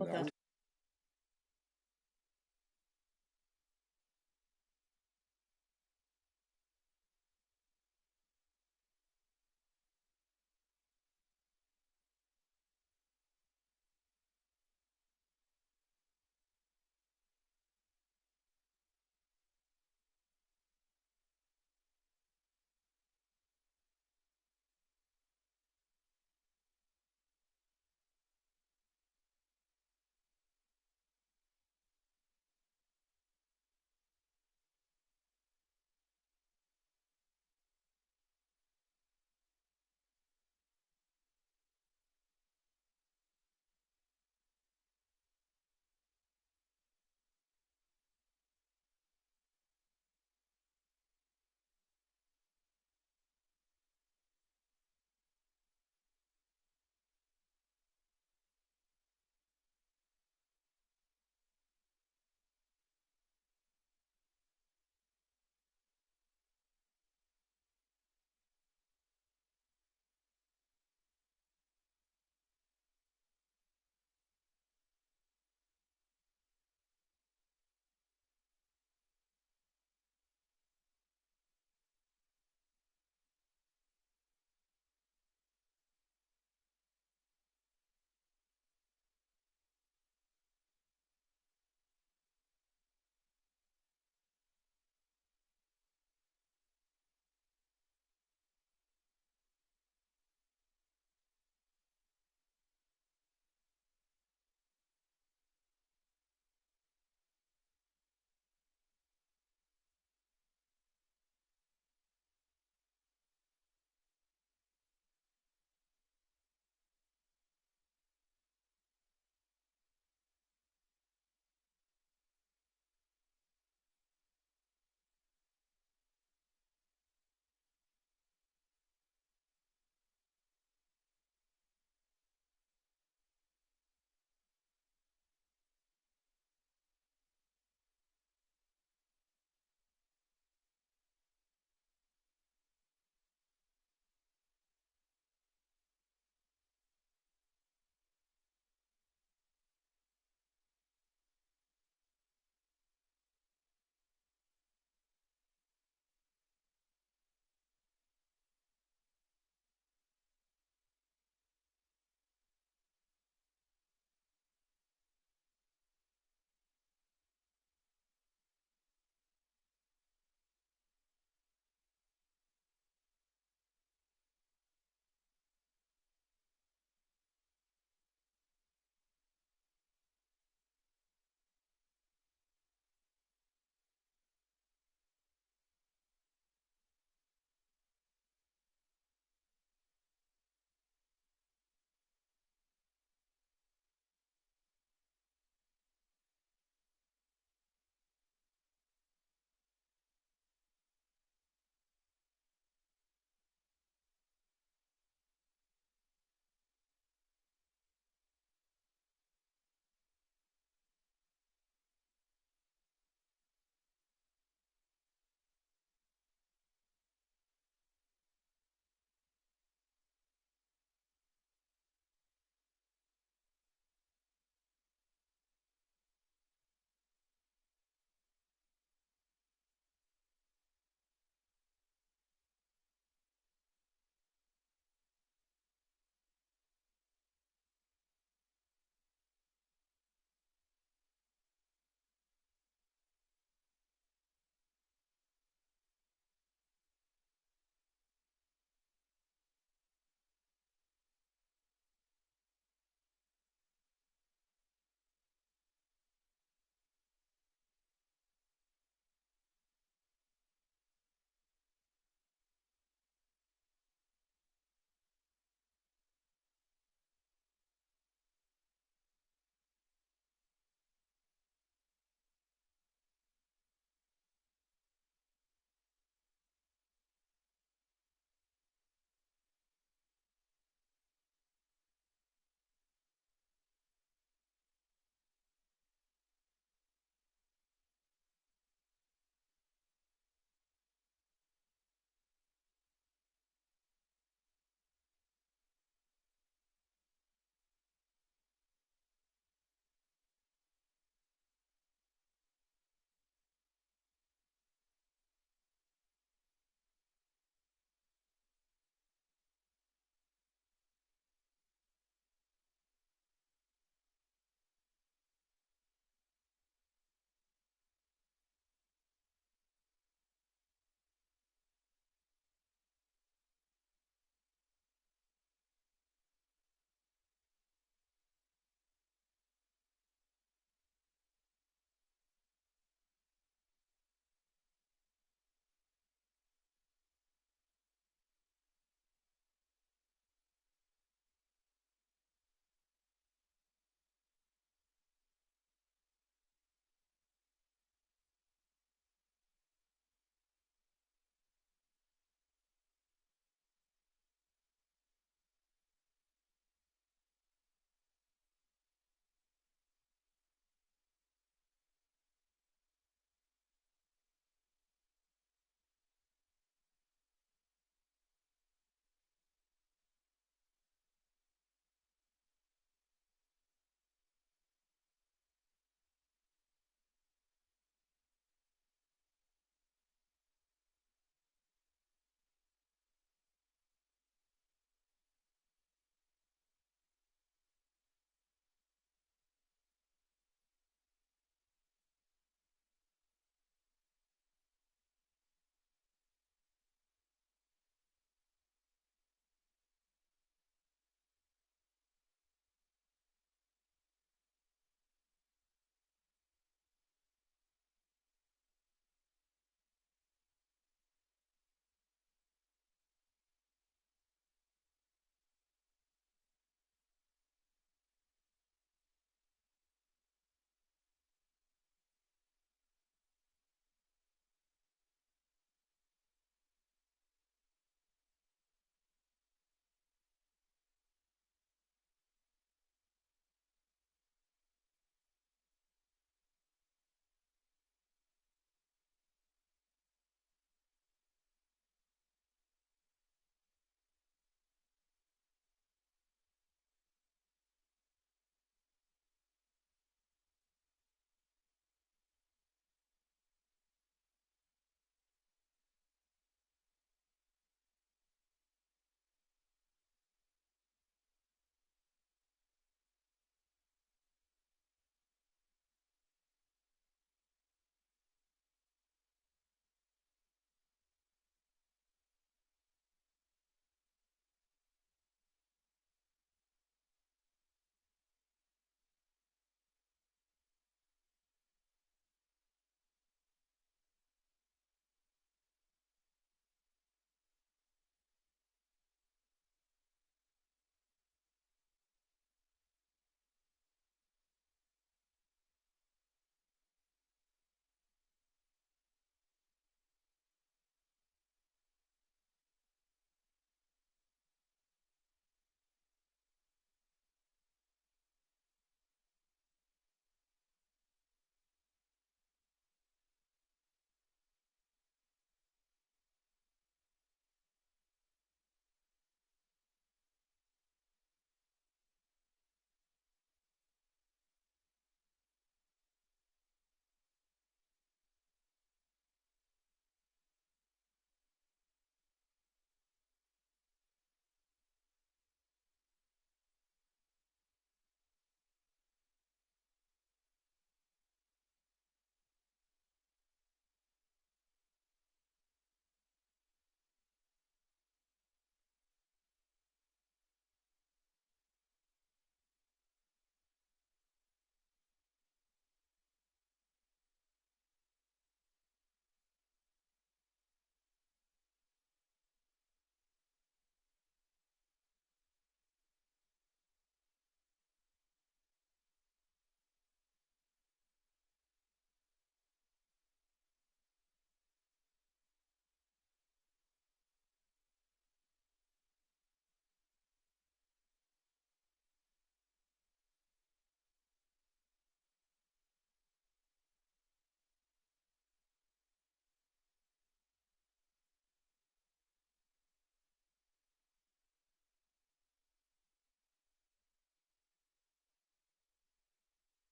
Okay. Genau.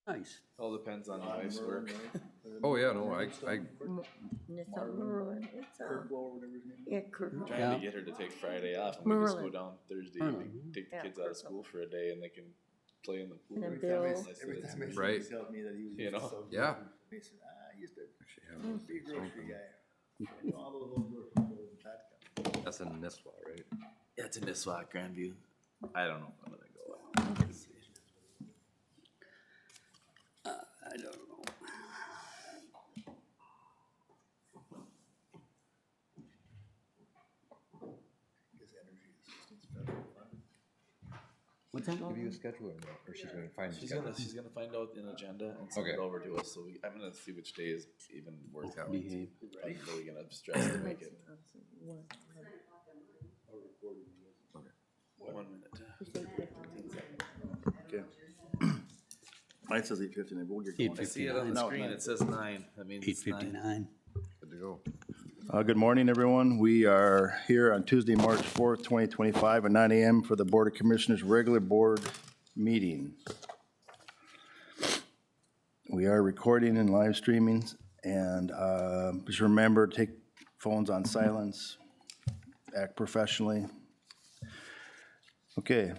Nice. All depends on my wife's work. Oh, yeah, no, I, It's not Maroon, it's, yeah, Kirk. Trying to get her to take Friday off and we just go Merlin. down Thursday Merlin. and take the Yeah, kids out of Kirk. school for a day and they can play in the pool. And a Every bill. time I said Every it's time I me. Right. he tells me that he was You know? so good. Yeah. He said, I used to be a grocery guy. I know all those old grocery stores in Tacoma. that's in Nisswa, right? Yeah, it's in Nisswa, Grandview. I don't know if I'm gonna go. I don't know. His energy assistance federal funded. What's that? Give you a schedule or she's gonna find the She's schedule? gonna find out an agenda and send Okay. it over to us, so I'm gonna see which day is even worth it. Behave. I'm really gonna stress to make it. 1 minute. Okay. Mine says 8:59, but we'll get going. I see it on the screen, it says 9, that means it's 9. 8:59. Good to go. Good morning, everyone. We are here on Tuesday, March 4th, 2025 at 9 a.m. for the Board of Commissioners' regular board meeting. We are recording and live streaming, and just remember, take phones on silence, act professionally. Okay.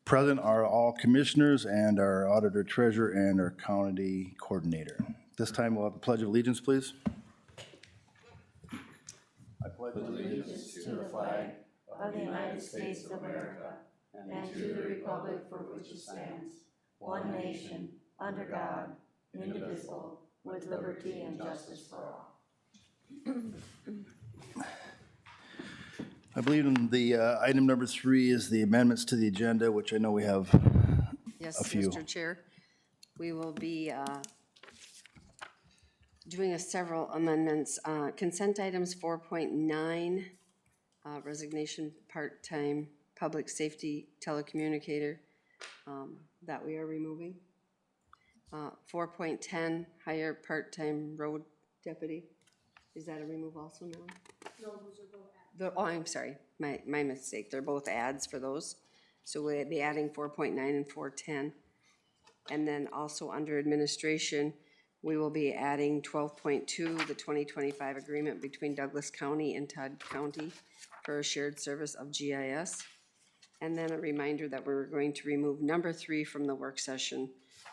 Present are all commissioners and our auditor treasurer and our county coordinator. This time we'll have the Pledge of Allegiance, please. I pledge allegiance To the flag of the United States of America and to the republic for which it stands, one nation, under God, indivisible, with liberty and justice for all. I believe in the item number 3 is the amendments to the agenda, which I know we have Yes, a few. Mr. Chair. We will be doing several amendments. Consent items 4.9, resignation part-time public safety telecommunicator, that we are removing. 4.10, hire part-time road deputy. Is that a remove also now? No, those are both ads. Oh, I'm sorry, my mistake. They're both ads for those. So we'll be adding 4.9 and 4.10. And then also under administration, we will be adding 12.2, the 2025 agreement between Douglas County and Todd County for a shared service of GIS. And then a reminder that we're going to remove number 3 from the work session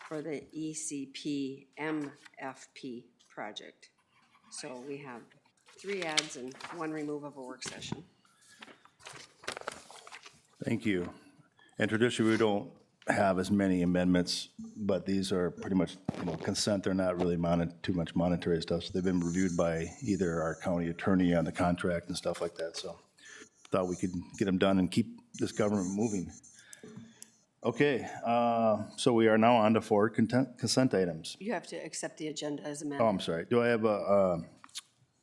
for the ECP MFP project. So we have 3 ads and 1 remove of a work session. Thank you. And traditionally, we don't have as many amendments, but these are pretty much, consent. They're not really too much monetary stuff. So they've been reviewed by either our county attorney on the contract and stuff like that. So thought we could get them done and keep this government moving. Okay, so we are now on to 4 consent items. You have to accept the agenda as Oh, amended. I'm sorry. Do I have a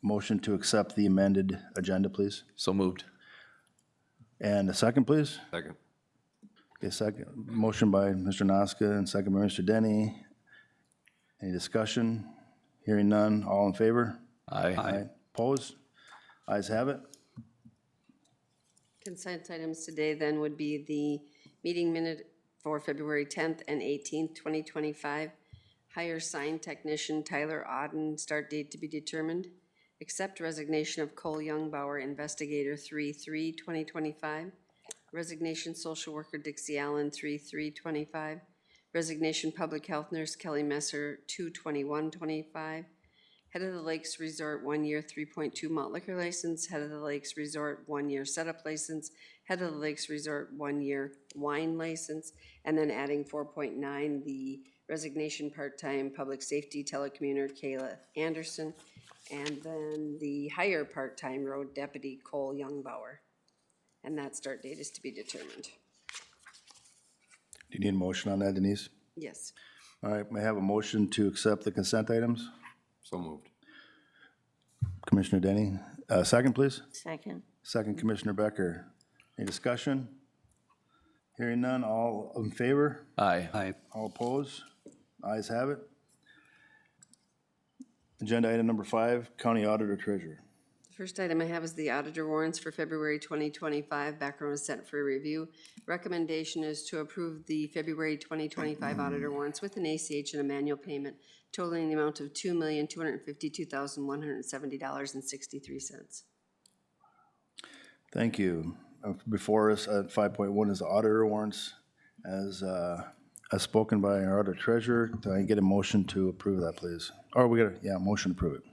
motion to accept the amended agenda, please? So moved. And a second, please? Second. Okay, second, motion by Mr. Noska and second by Mr. Denny. Any discussion? Hearing none, all in favor? Aye. Opposed? Ayes have it. Consent items today then would be the meeting minute for February 10th and 18th, 2025. Hire sign technician Tyler Auden, start date to be determined. Accept resignation of Cole Youngbauer, investigator 3/3/2025. Resignation social worker Dixie Allen 3/3/25. Resignation public health nurse Kelly Messer 2/21/25. Head of the Lakes Resort 1 year 3.2 malt liquor license. Head of the Lakes Resort 1 year setup license. Head of the Lakes Resort 1 year wine license. And then adding 4.9, the resignation part-time public safety telecommuter Kayla Anderson. And then the hire part-time road deputy Cole Youngbauer. And that start date is to be determined. Do you need a motion on that, Denise? Yes. All right, may I have a motion to accept the consent items? So moved. Commissioner Denny, second, please. Second. Second, Commissioner Becker. Any discussion? Hearing none, all in favor? Aye. Aye. All opposed? Ayes have it. Agenda item number 5, County Auditor Treasurer. The first item I have is the auditor warrants for February 2025. Background is sent for review. Recommendation is to approve the February 2025 auditor warrants with an ACH and a manual payment totaling the amount of $2,252,170.63. Thank you. Before us at 5.1 is the auditor warrants as spoken by our auditor treasurer. Do I get a motion to approve that, please? Or motion to approve it.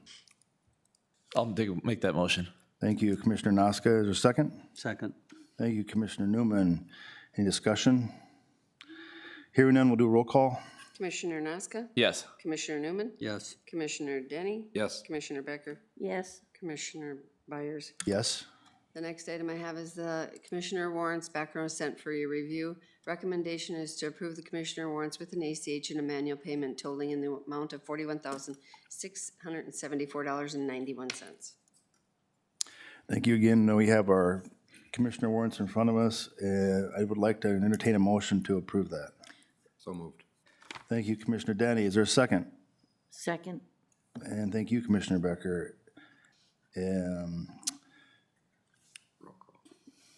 I'll make that motion. Thank you, Commissioner Noska. Is there a second? Second. Thank you, Commissioner Newman. Any discussion? Hearing none, we'll do a roll call. Commissioner Noska? Yes. Commissioner Newman? Yes. Commissioner Denny? Yes. Commissioner Becker? Yes. Commissioner Byers? Yes. The next item I have is the commissioner warrants. Background is sent for your review. Recommendation is to approve the commissioner warrants with an ACH and a manual payment totaling in the amount of $41,674.91. Thank you again. Now we have our commissioner warrants in front of us. I would like to entertain a motion to approve that. So moved. Thank you, Commissioner Denny. Is there a second? Second. And thank you, Commissioner Becker.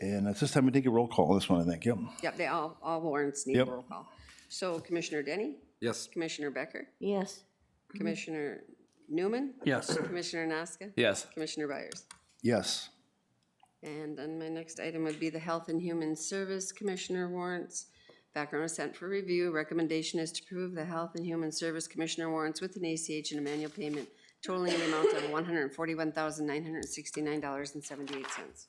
And at this time, we take a roll call on this one, I think. Yep. Yep, they all warrants need a Yep. roll call. So Commissioner Denny? Yes. Commissioner Becker? Yes. Commissioner Newman? Yes. Commissioner Noska? Yes. Commissioner Byers? Yes. And then my next item would be the Health and Human Service Commissioner warrants. Background is sent for review. Recommendation is to approve the Health and Human Service Commissioner warrants with an ACH and a manual payment totaling the amount of $141,969.78.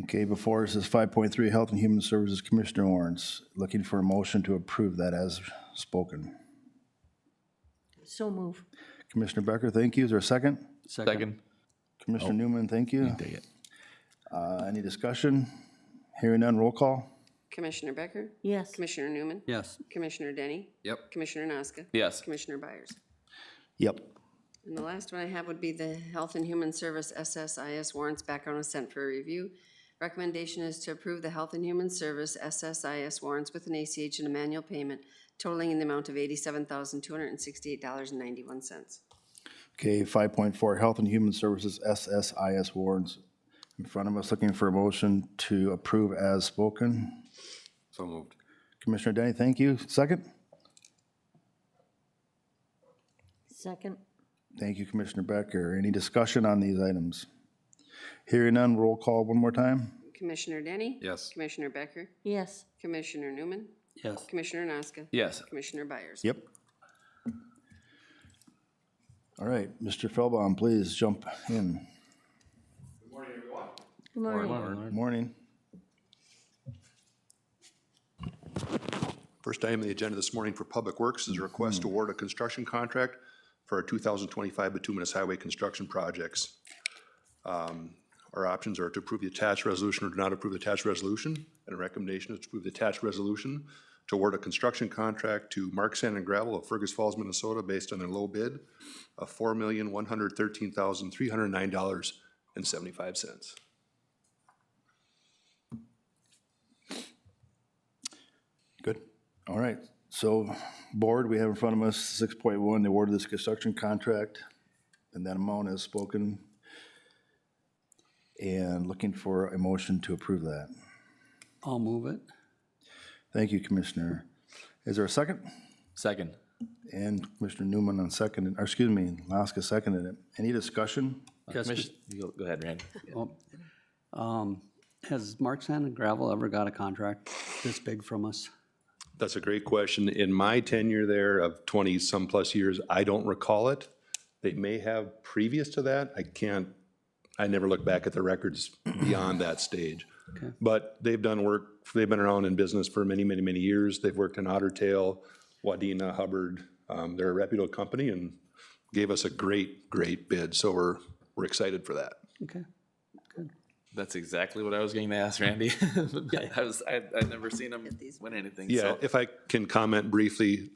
Okay, before us is 5.3 Health and Human Services Commissioner warrants. Looking for a motion to approve that as spoken. So move. Commissioner Becker, thank you. Is there a second? Second. Commissioner Newman, thank you. Take it. Any discussion? Hearing none, roll call. Commissioner Becker? Yes. Commissioner Newman? Yes. Commissioner Denny? Yep. Commissioner Noska? Yes. Commissioner Byers? Yep. And the last one I have would be the Health and Human Service SSIS warrants. Background is sent for review. Recommendation is to approve the Health and Human Service SSIS warrants with an ACH and a manual payment totaling in the amount of $87,268.91. Okay, 5.4 Health and Human Services SSIS warrants in front of us. Looking for a motion to approve as spoken. So moved. Commissioner Denny, thank you. Second? Second. Thank you, Commissioner Becker. Any discussion on these items? Hearing none, roll call one more time. Commissioner Denny? Yes. Commissioner Becker? Yes. Commissioner Newman? Yes. Commissioner Noska? Yes. Commissioner Byers? Yep. All right, Mr. Feldbaum, please jump in. Good morning. Morning. First item on the agenda this morning for Public Works is a request to award a construction contract for our 2025 bituminous highway construction projects. Our options are to approve the attached resolution or to not approve the attached resolution, and a recommendation is to approve the attached resolution to award a construction contract to Mark Sand and Gravel of Fergus Falls, Minnesota, based on a low bid of $4,113,309.75. Good. All right. So, board, we have in front of us 6.1, the award of this construction contract, and that amount is spoken. And looking for a motion to approve that. I'll move it. Thank you, Commissioner. Is there a second? Second. And Commissioner Newman on second, or excuse me, Laska seconded it. Any discussion? Yes. Go ahead, Randy. Has Mark Sand and Gravel ever got a contract this big from us? That's a great question. In my tenure there of 20-some plus years, I don't recall it. They may have previous to that. I never look back at the records beyond that stage. Okay. But they've done work, they've been around in business for many, many, many years. They've worked in Otter Tail, Wadena, Hubbard. They're a reputable company and gave us a great, great bid. So we're excited for that. Okay. That's exactly what I was going to ask, Randy. I'd never seen him win anything. Yeah, So. if I can comment briefly,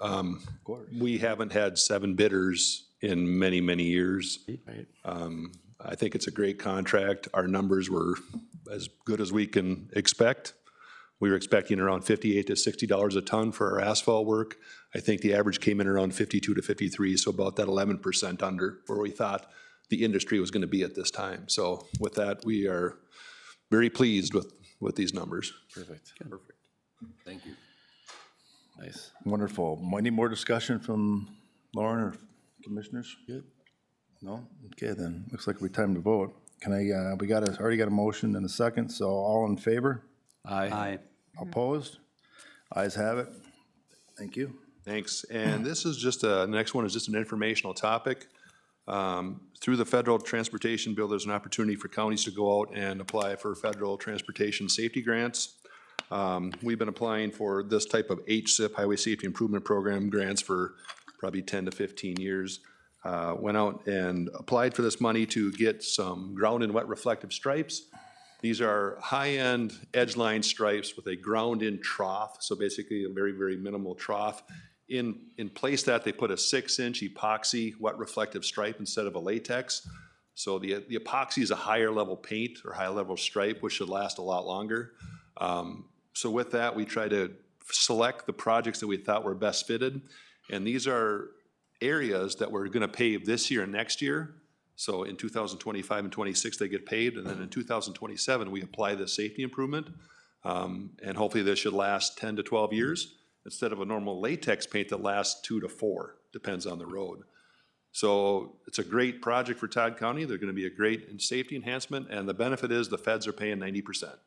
we haven't had 7 bidders in many, many years. Right. I think it's a great contract. Our numbers were as good as we can expect. We were expecting around $58 to $60 a ton for our asphalt work. I think the average came in around 52 to 53, so about that 11% under where we thought the industry was going to be at this time. So with that, we are very pleased with these numbers. Perfect. Thank you. Nice. Wonderful. Any more discussion from Lauren or commissioners? Good. No? Okay, then, looks like we time to vote. Can I, already got a motion and a second, so all in favor? Aye. Opposed? Ayes have it. Thank you. Thanks. And this is just the next one is just an informational topic. Through the federal transportation bill, there's an opportunity for counties to go out and apply for federal transportation safety grants. We've been applying for this type of HSIP, Highway Safety Improvement Program grants, for probably 10 to 15 years. Went out and applied for this money to get some ground and wet reflective stripes. These are high-end edge line stripes with a ground-in trough, so basically a very, very minimal trough. In place that, they put a 6-inch epoxy wet reflective stripe instead of a latex. So the epoxy is a higher level paint or higher level stripe, which should last a lot longer. So with that, we try to select the projects that we thought were best fitted. And these are areas that we're gonna pave this year and next year. So in 2025 and 26, they get paved, and then in 2027, we apply the safety improvement. And hopefully this should last 10 to 12 years, instead of a normal latex paint that lasts 2 to 4, depends on the road. So it's a great project for Todd County. They're gonna be a great safety enhancement, and the benefit is the feds are paying 90%.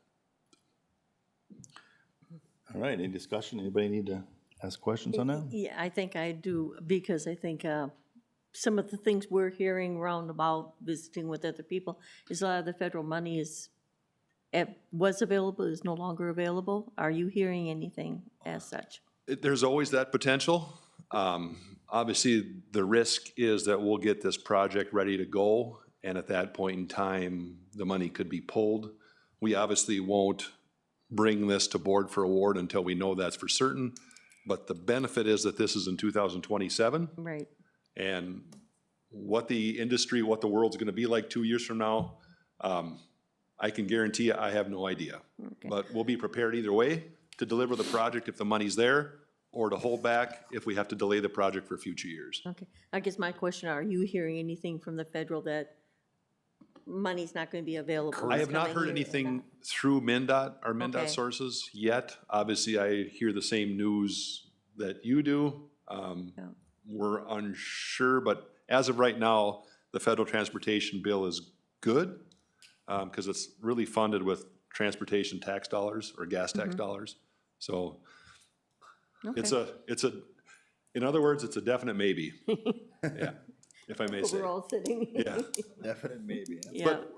All right, any discussion? Anybody need to ask questions on that? Yeah, I think I do, because I think some of the things we're hearing roundabout, visiting with other people, is a lot of the federal money was available, is no longer available. Are you hearing anything as such? There's always that potential. Obviously, the risk is that we'll get this project ready to go, and at that point in time, the money could be pulled. We obviously won't bring this to board for award until we know that's for certain, but the benefit is that this is in 2027. Right. And what the industry, what the world's gonna be like 2 years from now, I can guarantee you, I have no idea. Okay. But we'll be prepared either way to deliver the project if the money's there, or to hold back if we have to delay the project for future years. Okay. I guess my question, are you hearing anything from the federal that money's not going to be available? I have not heard anything through MnDOT, our MnDOT Okay. sources yet. Obviously, I hear the same news that you do. Yeah. We're unsure, but as of right now, the federal transportation bill is good, because it's really funded with transportation tax dollars or gas tax dollars. So it's Okay. in other words, it's a definite maybe. Yeah, if I may But say. we're all sitting. Yeah. Definite maybe. Yeah. But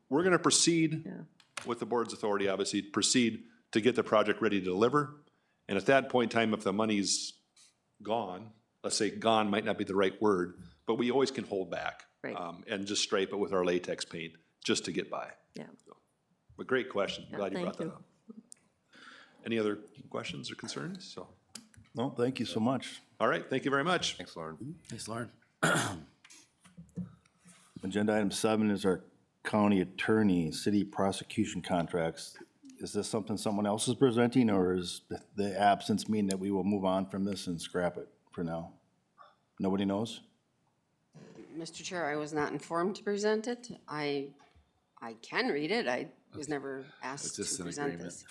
we're gonna proceed Yeah. with the board's authority, obviously, proceed to get the project ready to deliver. And at that point in time, if the money's gone, let's say gone might not be the right word, but we always can hold back. Right. And just stripe it with our latex paint, just to get by. Yeah. But great question, glad you thank brought that you. up. Any other questions or concerns? So, No, thank you so much. all right, thank you very much. Thanks, Lauren. Thanks, Lauren. Agenda item 7 is our county attorney, city prosecution contracts. Is this something someone else is presenting, or is the absence mean that we will move on from this and scrap it for now? Nobody knows? Mr. Chair, I was not informed to present it. I can read it. I was never asked It's just to an present agreement. this.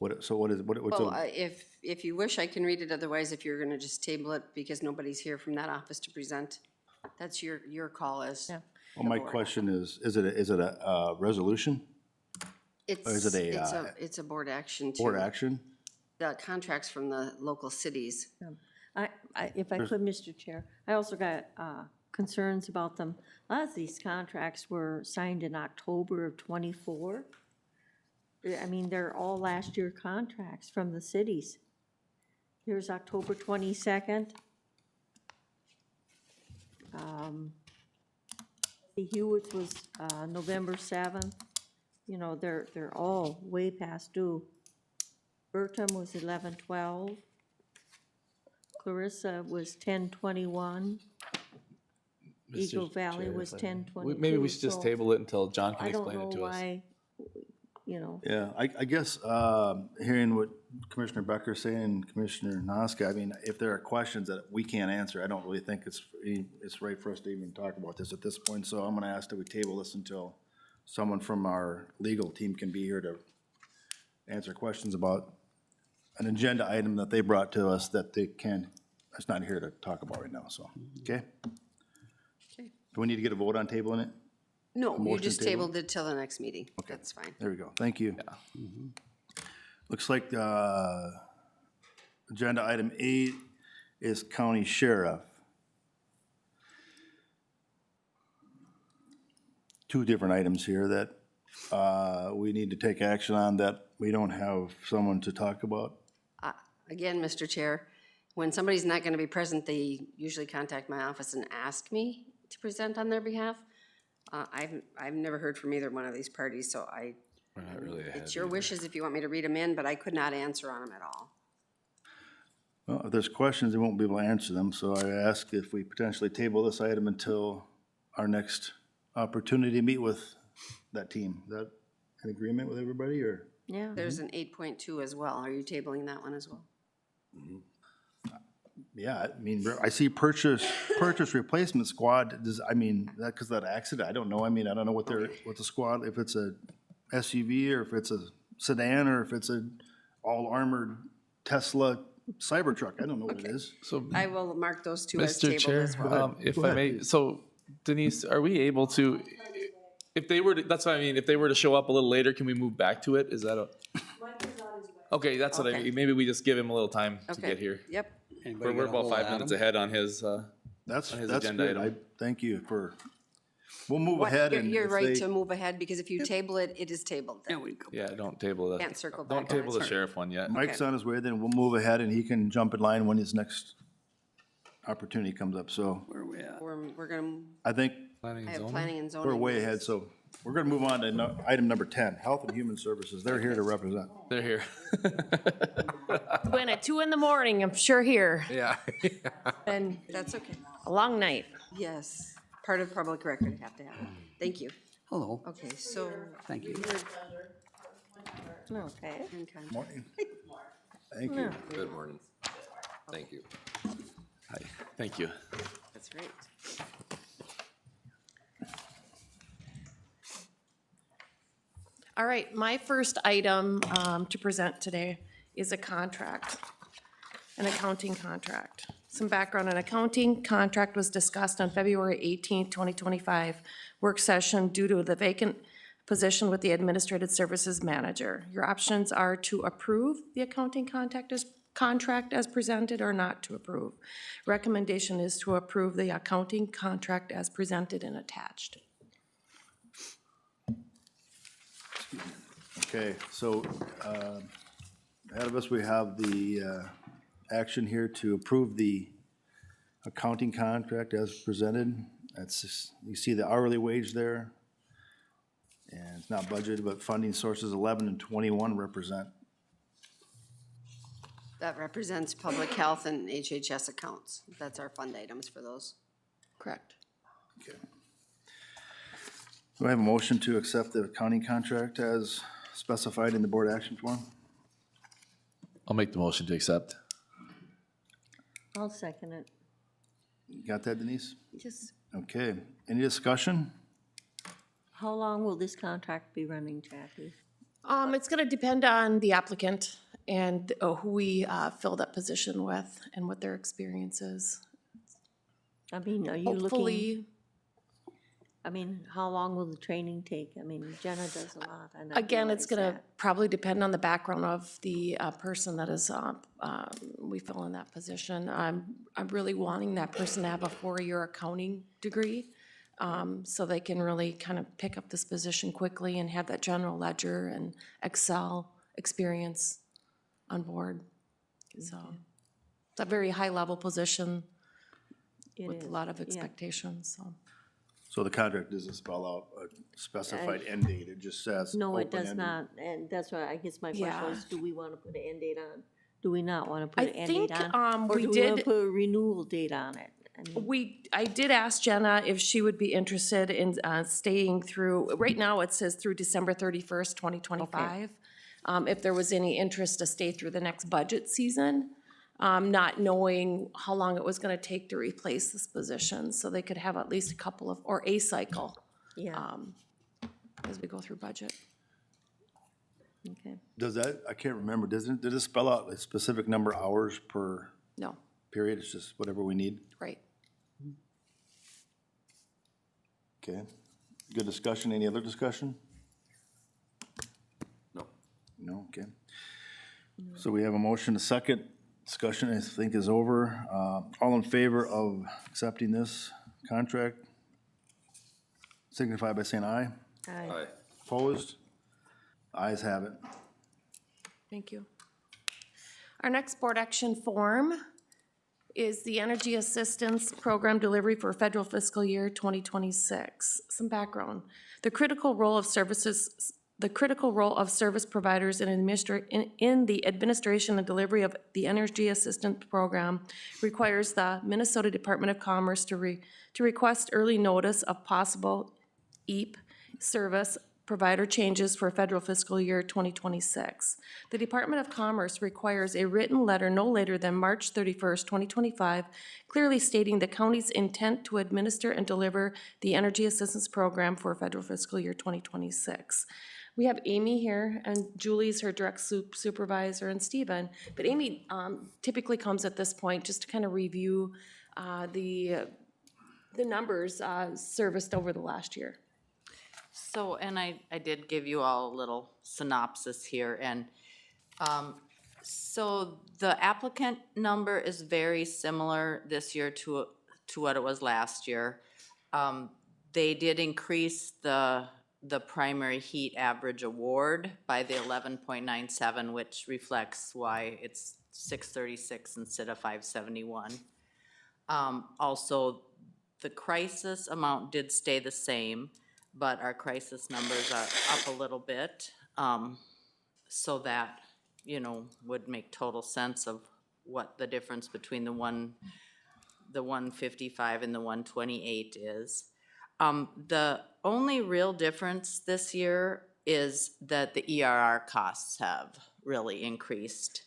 What's Well, if you wish, I can read it. Otherwise, if you're gonna just table it because nobody's here from that office to present, that's your call as. Yeah. well, my question is it a resolution, It's, is it a, it's a board action too. board action? The contracts from the local cities. If I could, Mr. Chair, I also got concerns about them. A lot of these contracts were signed in October of '24. I mean, they're all last year contracts from the cities. Here's October 22nd. The Hewitts was November 7th. You know, they're all way past due. Bertram was 11/12. Clarissa was 10/21. Eagle Valley was 10/22. Maybe we should just so table it until John can I don't explain know it to us. why, you know. Yeah, I guess, hearing what Commissioner Becker's saying, and Commissioner Noska, I mean, if there are questions that we can't answer, I don't really think it's right for us to even talk about this at this point, so I'm gonna ask that we table this until someone from our legal team can be here to answer questions about an agenda item that they brought to us that that's not here to talk about right now, so, okay? Okay. Do we need to get a vote on tabling it? No, you motion just table? tabled it till the next meeting. That's fine. There we go, thank you. Looks like, agenda item 8 is county sheriff. Two different items here that, we need to take action on that we don't have someone to talk about. Again, Mr. Chair, when somebody's not gonna be present, they usually contact my office and ask me to present on their behalf. I've never heard from either one of these parties, so We're not really ahead it's your either. wishes if you want me to read them in, but I could not answer on them at all. Well, if there's questions, they won't be able to answer them, so I ask if we potentially table this item until our next opportunity to meet with that team. Is that in agreement with everybody, or? Yeah. There's an 8.2 as well. Are you tabling that one as well? Yeah, I mean, I see purchase replacement squad, I mean, that, cause that accident, I don't know, I mean, I don't know what what the squad, if it's a SUV or if it's a sedan or if it's a all armored Tesla Cybertruck, I don't know what it is. So, I will mark those two as Mr. tabled Chair, as well. if Go I ahead, may, please. so Denise, are we able to, if they were, that's what I mean, if they were to show up a little later, can we move back to it? Is that a? Okay, that's what I Okay. mean. Maybe we just give him a little time to Okay. get here. Yep. Anybody We're got a about hold 5 of minutes Adam? ahead on his, That's his good, agenda item. thank you for, we'll move What- ahead you're- and You're if right they- to move ahead, because if you table it, it is tabled Yeah, then. we go. yeah, don't table the, Can't circle don't back on table it. the sheriff one yet. Mike's on his way, then we'll move ahead and he can jump in line when his next opportunity comes up, so Where are we at? We're gonna, I think Planning I and have zoning? planning and zoning. we're way ahead, so we're gonna move on to item number 10, Health and Human Services, they're here to represent. They're here. When at 2 in the morning, I'm sure here. Yeah. Been That's okay. a long night. Yes, part of public record, have to have it. Thank you. Hello, Okay, so. thank you. Okay. Okay. Morning. Thank you. Good morning. Thank you. Hi, thank you. That's right. All right, my first item to present today is a contract, an accounting contract. Some background on accounting. Contract was discussed on February 18th, 2025, work session due to the vacant position with the Administrative Services Manager. Your options are to approve the accounting contract as presented or not to approve. Recommendation is to approve the accounting contract as presented and attached. Okay, so, ahead of us, we have the, action here to approve the accounting contract as presented. That's, you see the hourly wage there. And it's not budgeted, but funding sources 11 and 21 represent. That represents public health and HHS accounts. That's our fund items for those. Correct. Okay. Do I have a motion to accept the accounting contract as specified in the board action form? I'll make the motion to accept. I'll second it. You got that, Denise? Just, Okay, any discussion? how long will this contract be running, Jackie? It's gonna depend on the applicant and who we fill that position with and what their experience is. I mean, are you looking, Hopefully, I mean, how long will the training take? I mean, Jenna does a lot. and I again, it's realize gonna probably depend on the background of the person that is, we fill in that position. I'm really wanting that person to have a 4-year accounting degree, so they can really kind of pick up this position quickly and have that general ledger and Excel experience on board. So, it's a very high-level position it with a is, lot of yeah. expectations, so. So the contract doesn't spell out a specified end date, it just says. No, it does open-ended. not, and that's why I guess my question Yeah. was, do we want to put an end date on? Do we not want to I put an end date think, on? Or we do we want did- to put a renewal date on it? I did ask Jenna if she would be interested in staying through, right now it says through December 31st, 2025. If there was any interest to stay through the next budget season, not knowing how long it was gonna take to replace this position, so they could have at least a couple of, or a cycle, Yeah, as we go through budget. okay. Does that, I can't remember, did it spell out a specific number of hours per No, period? It's just whatever we need? right. Okay. Good discussion. Any other discussion? No. No, okay. So we have a motion, a second. Discussion, I think, is over. All in favor of accepting this contract? Signify by saying aye. Aye. Opposed? Ayes have it. Thank you. Our next board action form is the Energy Assistance Program Delivery for federal fiscal year 2026. Some background. The critical role of service providers in the administration and delivery of the Energy Assistance Program requires the Minnesota Department of Commerce to request early notice of possible EAP service provider changes for federal fiscal year 2026. The Department of Commerce requires a written letter no later than March 31st, 2025, clearly stating the county's intent to administer and deliver the Energy Assistance Program for federal fiscal year 2026. We have Amy here, and Julie's her direct supervisor, and Stephen. But Amy typically comes at this point just to kind of review the numbers serviced over the last year. So, and I did give you all a little synopsis here, and so the applicant number is very similar this year to what it was last year. They did increase the primary heat average award by the 11.97, which reflects why it's 636 instead of 571. Also, the crisis amount did stay the same, but our crisis numbers are up a little bit, so that, you know, would make total sense of what the difference between the 155 and the 128 is. The only real difference this year is that the ERR costs have really increased.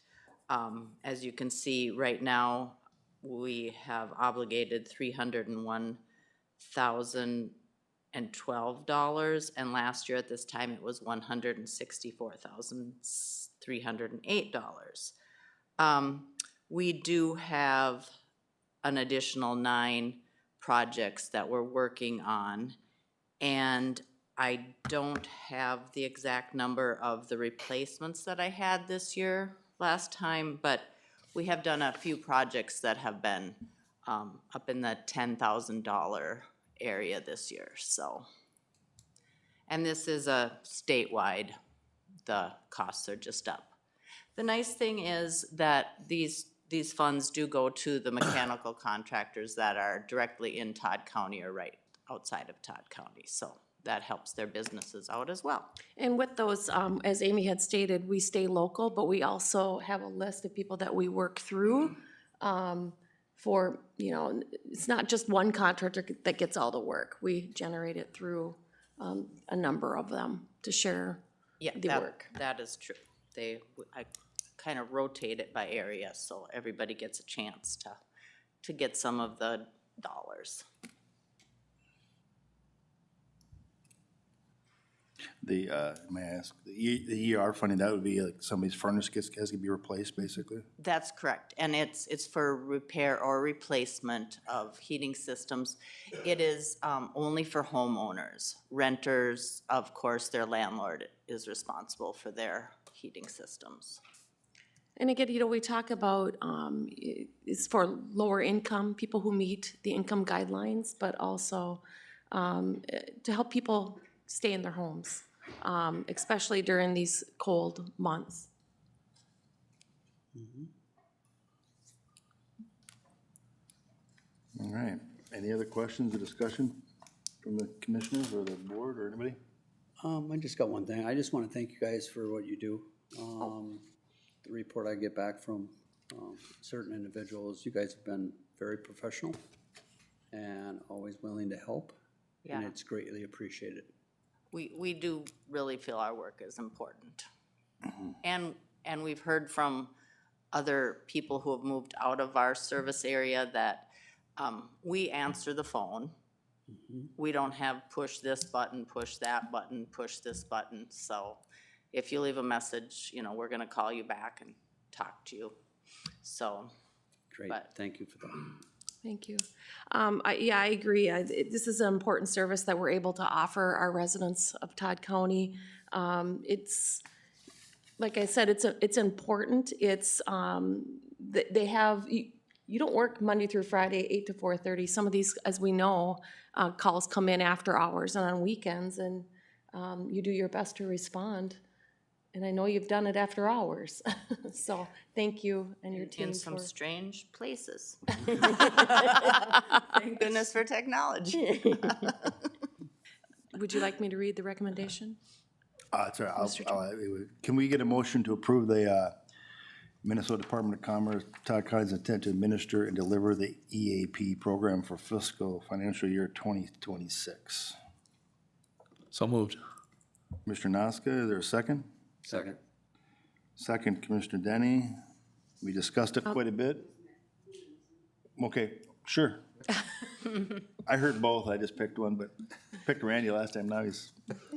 As you can see right now, we have obligated $301,012, and last year at this time it was $164,308. We do have an additional 9 projects that we're working on, and I don't have the exact number of the replacements that I had this year last time, but we have done a few projects that have been up in the $10,000 area this year, so. And this is a statewide, the costs are just up. The nice thing is that these funds do go to the mechanical contractors that are directly in Todd County or right outside of Todd County, so that helps their businesses out as well. And with those, as Amy had stated, we stay local, but we also have a list of people that we work through for, you know, it's not just one contractor that gets all the work. We generate it through a number of them to share the work. That is true. I kind of rotate it by area, so everybody gets a chance to get some of the dollars. May I ask, the ER funding, that would be like somebody's furnace has to be replaced, basically? That's correct, and it's for repair or replacement of heating systems. It is only for homeowners. Renters, of course, their landlord is responsible for their heating systems. And again, you know, we talk about, it's for lower income, people who meet the income guidelines, but also to help people stay in their homes, especially during these cold months. All right. Any other questions or discussion from the commissioners or the board or anybody? I just got one thing. I just want to thank you guys for what you do. The report I get back from certain individuals, you guys have been very professional. and always willing to help. And Yeah. it's greatly appreciated. We do really feel our work is important. And we've heard from other people who have moved out of our service area that we answer the phone. We don't have push this button, push that button, push this button. So if you leave a message, you know, we're gonna call you back and talk to you. So, Great, But- thank you for that. Thank you. Yeah, I agree. This is an important service that we're able to offer our residents of Todd County. It's, like I said, it's important. It's, they have, you don't work Monday through Friday, 8 to 4:30. Some of these, as we know, calls come in after hours and on weekends, and you do your best to respond. And I know you've done it after hours. So thank you and your team in for. some strange places. Thank goodness for technology. Would you like me to read the recommendation? Sorry, can we get a motion to approve the Minnesota Department of Commerce, Todd County's intent to administer and deliver the EAP program for fiscal financial year 2026? So moved. Commissioner Noska, is there a second? Second. Second, Commissioner Denny. We discussed it quite a bit. Okay, sure. I heard both, I just picked one, but picked Randy last time, now he's,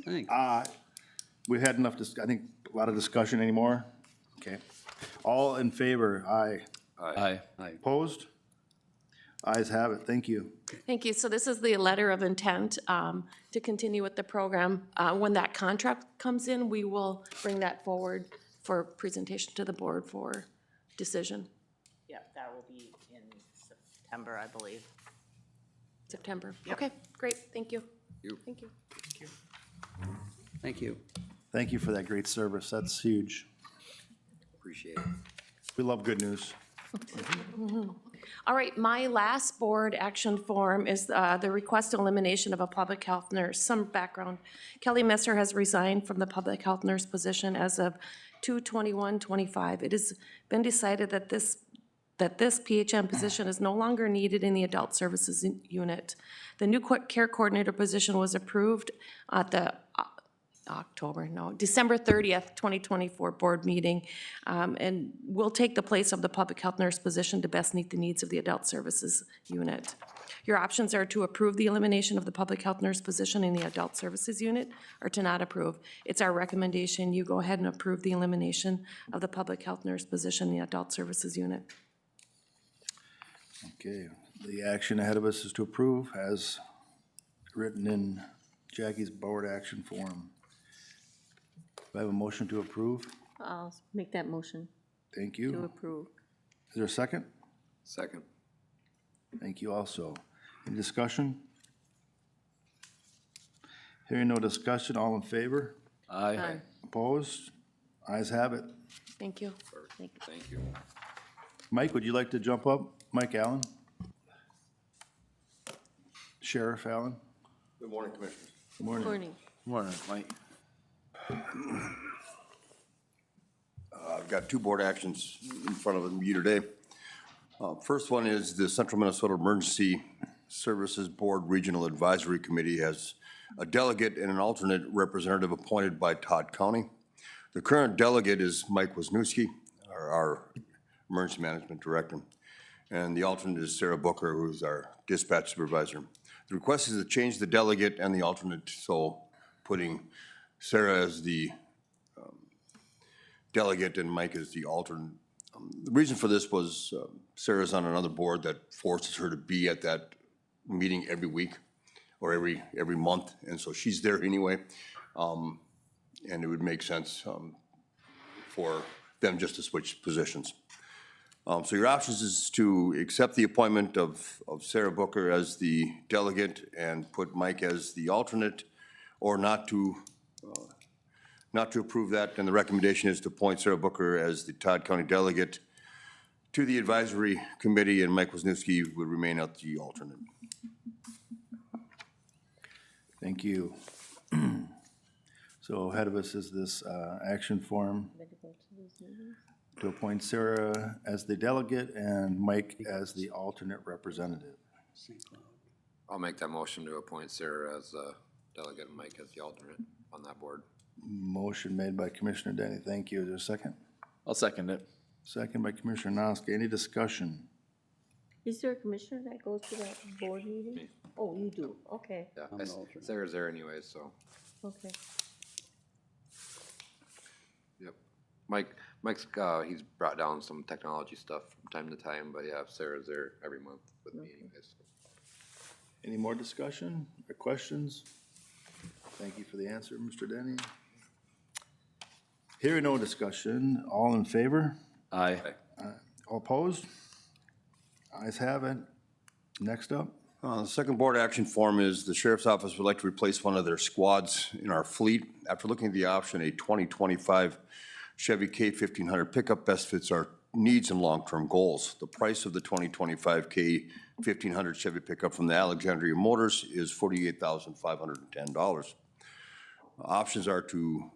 Thanks. we had enough, I think, a lot of discussion anymore? Okay. All in favor, aye. Aye. Opposed? Ayes have it, thank you. Thank you. So this is the letter of intent to continue with the program. When that contract comes in, we will bring that forward for presentation to the board for decision. Yeah, that will be in September, I believe. September. Okay, great. Thank you. Thank you. Thank you. Thank you for that great service, that's huge. Appreciate it. We love good news. All right, my last board action form is the request elimination of a public health nurse. Some background. Kelly Messer has resigned from the public health nurse position as of 2/21/25. It has been decided that this PHM position is no longer needed in the adult services unit. The new care coordinator position was approved at the December 30th, 2024 board meeting, and will take the place of the public health nurse position to best meet the needs of the adult services unit. Your options are to approve the elimination of the public health nurse position in the adult services unit or to not approve. It's our recommendation you go ahead and approve the elimination of the public health nurse position in the adult services unit. Okay, the action ahead of us is to approve as written in Jackie's board action form. Do I have a motion to approve? I'll make that motion Thank to you. approve. Is there a second? Second. Thank you also. Any discussion? Hearing no discussion, all in favor? Aye. Opposed? Ayes have it. Thank you. Thank you. Mike, would you like to jump up? Mike Allen? Sheriff Allen? Good morning, Commissioners. Good morning. Morning. Morning, Mike. I've got two board actions in front of you today. First one is the Central Minnesota Emergency Services Board Regional Advisory Committee has a delegate and an alternate representative appointed by Todd County. The current delegate is Mike Wisniewski, our Emergency Management Director, and the alternate is Sarah Booker, who's our dispatch supervisor. The request is to change the delegate and the alternate, so putting Sarah as the delegate and Mike as the alternate. The reason for this was Sarah's on another board that forces her to be at that meeting every week or every month, and so she's there anyway. And it would make sense for them just to switch positions. So your options is to accept the appointment of Sarah Booker as the delegate and put Mike as the alternate, or not to approve that, and the recommendation is to appoint Sarah Booker as the Todd County delegate to the advisory committee, and Mike Wisniewski would remain as the alternate. Thank you. So ahead of us is this action form to appoint Sarah as the delegate and Mike as the alternate representative. I'll make that motion to appoint Sarah as a delegate and Mike as the alternate on that board. Motion made by Commissioner Denny. Thank you. Is there a second? I'll second it. Second by Commissioner Noska. Any discussion? Is there a commissioner that goes to that board meeting? Me. Oh, you do, okay, Yeah, I'm the alternate. Sarah's there anyways, so, okay. yep. Mike's, he's brought down some technology stuff from time to time, but yeah, Sarah's there every month with me anyways. Any more discussion or questions? Thank you for the answer, Mr. Denny. Hearing no discussion, all in favor? Aye. All opposed? Ayes have it. Next up. The second board action form is the sheriff's office would like to replace one of their squads in our fleet. After looking at the option, a 2025 Chevy K1500 pickup best fits our needs and long-term goals. The price of the 2025 K1500 Chevy pickup from the Alexandria Motors is $48,510. Options are to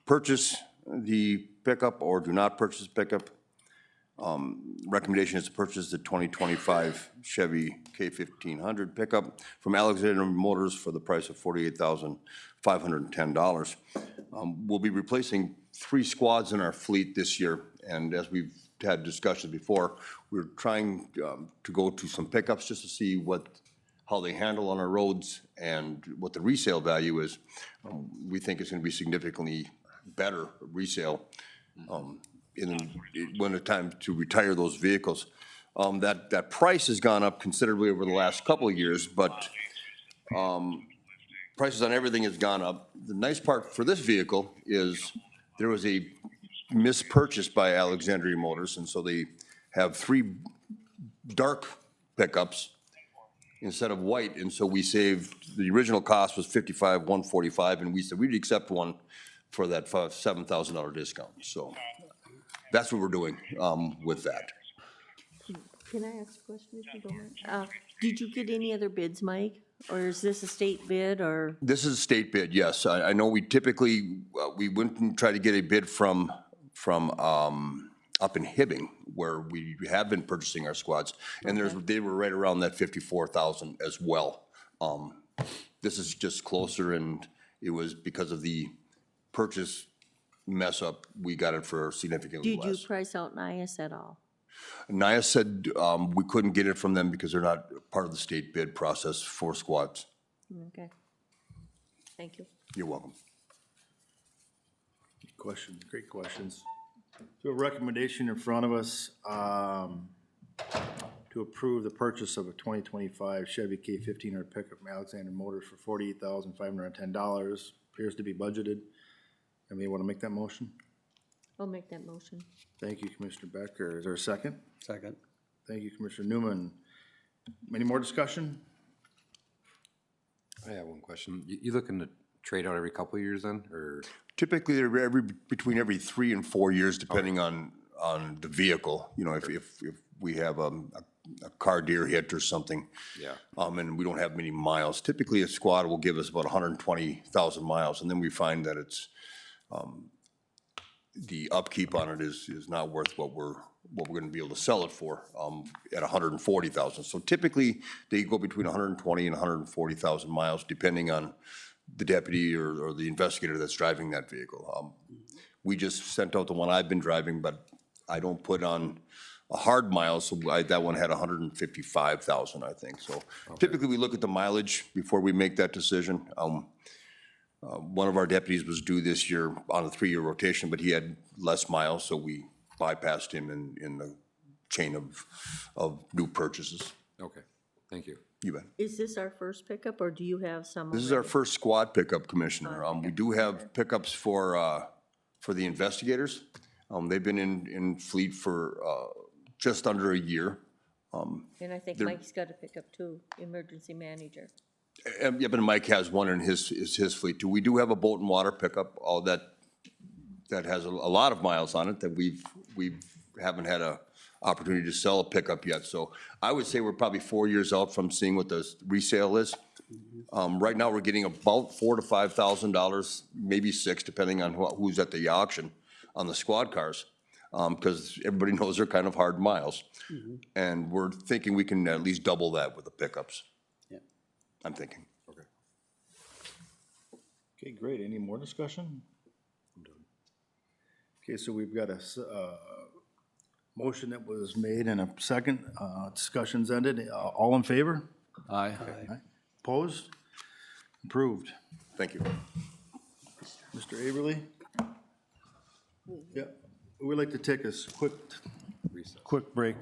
purchase the pickup or do not purchase pickup. Recommendation is to purchase the 2025 Chevy K1500 pickup from Alexander Motors for the price of $48,510. We'll be replacing 3 squads in our fleet this year, and as we've had discussions before, we're trying to go to some pickups just to see how they handle on our roads and what the resale value is. We think it's going to be significantly better resale when it's time to retire those vehicles. That price has gone up considerably over the last couple of years, but prices on everything has gone up. The nice part for this vehicle is there was a mispurchase by Alexandria Motors, and so they have 3 dark pickups instead of white, and so we saved, the original cost was $55,145, and we said we'd accept one for that $7,000 discount. So that's what we're doing with that. Can I ask a question if you don't mind? Did you get any other bids, Mike? Or is this a state bid or? This is a state bid, yes. I know we typically, we went and tried to get a bid from up in Hibbing, where we have been purchasing our squads, and they were right around that 54,000 as well. This is just closer, and it was because of the purchase mess up, we got it for significantly less. Did you price out NIAS at all? NIA said we couldn't get it from them because they're not part of the state bid process for squads. Okay. Thank you. You're welcome. Questions, great questions. So a recommendation in front of us to approve the purchase of a 2025 Chevy K1500 pickup from Alexander Motors for $48,510. Appears to be budgeted. Anybody want to make that motion? I'll make that motion. Thank you, Commissioner Becker. Is there a second? Second. Thank you, Commissioner Newman. Any more discussion? I have one question. You looking to trade out every couple of years then, or? Typically, they're between every 3 and 4 years, depending on the vehicle. You know, if we have a car deer hit or something. Yeah. And we don't have many miles. Typically, a squad will give us about 120,000 miles, and then we find that it's, the upkeep on it is not worth what we're gonna be able to sell it for, at 140,000. So typically, they go between 120 and 140,000 miles, depending on the deputy or the investigator that's driving that vehicle. We just sent out the one I've been driving, but I don't put on a hard mile, so that one had 155,000, I think. So typically, we look at the mileage before we make that decision. One of our deputies was due this year on a 3-year rotation, but he had less miles, so we bypassed him in the chain of new purchases. Okay, thank you. You bet. Is this our first pickup or do you have some? This is our already? first squad pickup, Commissioner. We do have pickups for the investigators. They've been in fleet for just under a year. And I think Mike's got a pickup too, emergency manager. Yeah, but Mike has one in his fleet too. We do have a boat and water pickup, all that has a lot of miles on it that we haven't had a opportunity to sell a pickup yet. So I would say we're probably 4 years out from seeing what the resale is. Right now, we're getting about $4,000 to $5,000, maybe $6,000, depending on who's at the auction on the squad cars, because everybody knows they're kind of hard miles. And we're thinking we can at least double that with the pickups. Yeah. I'm thinking. Okay, great. Any more discussion? Okay, so we've got a motion that was made and a second. Discussion's ended. All in favor? Aye. Opposed? Approved. Thank you. Mr. Averly? Yeah, we'd like to take a quick break.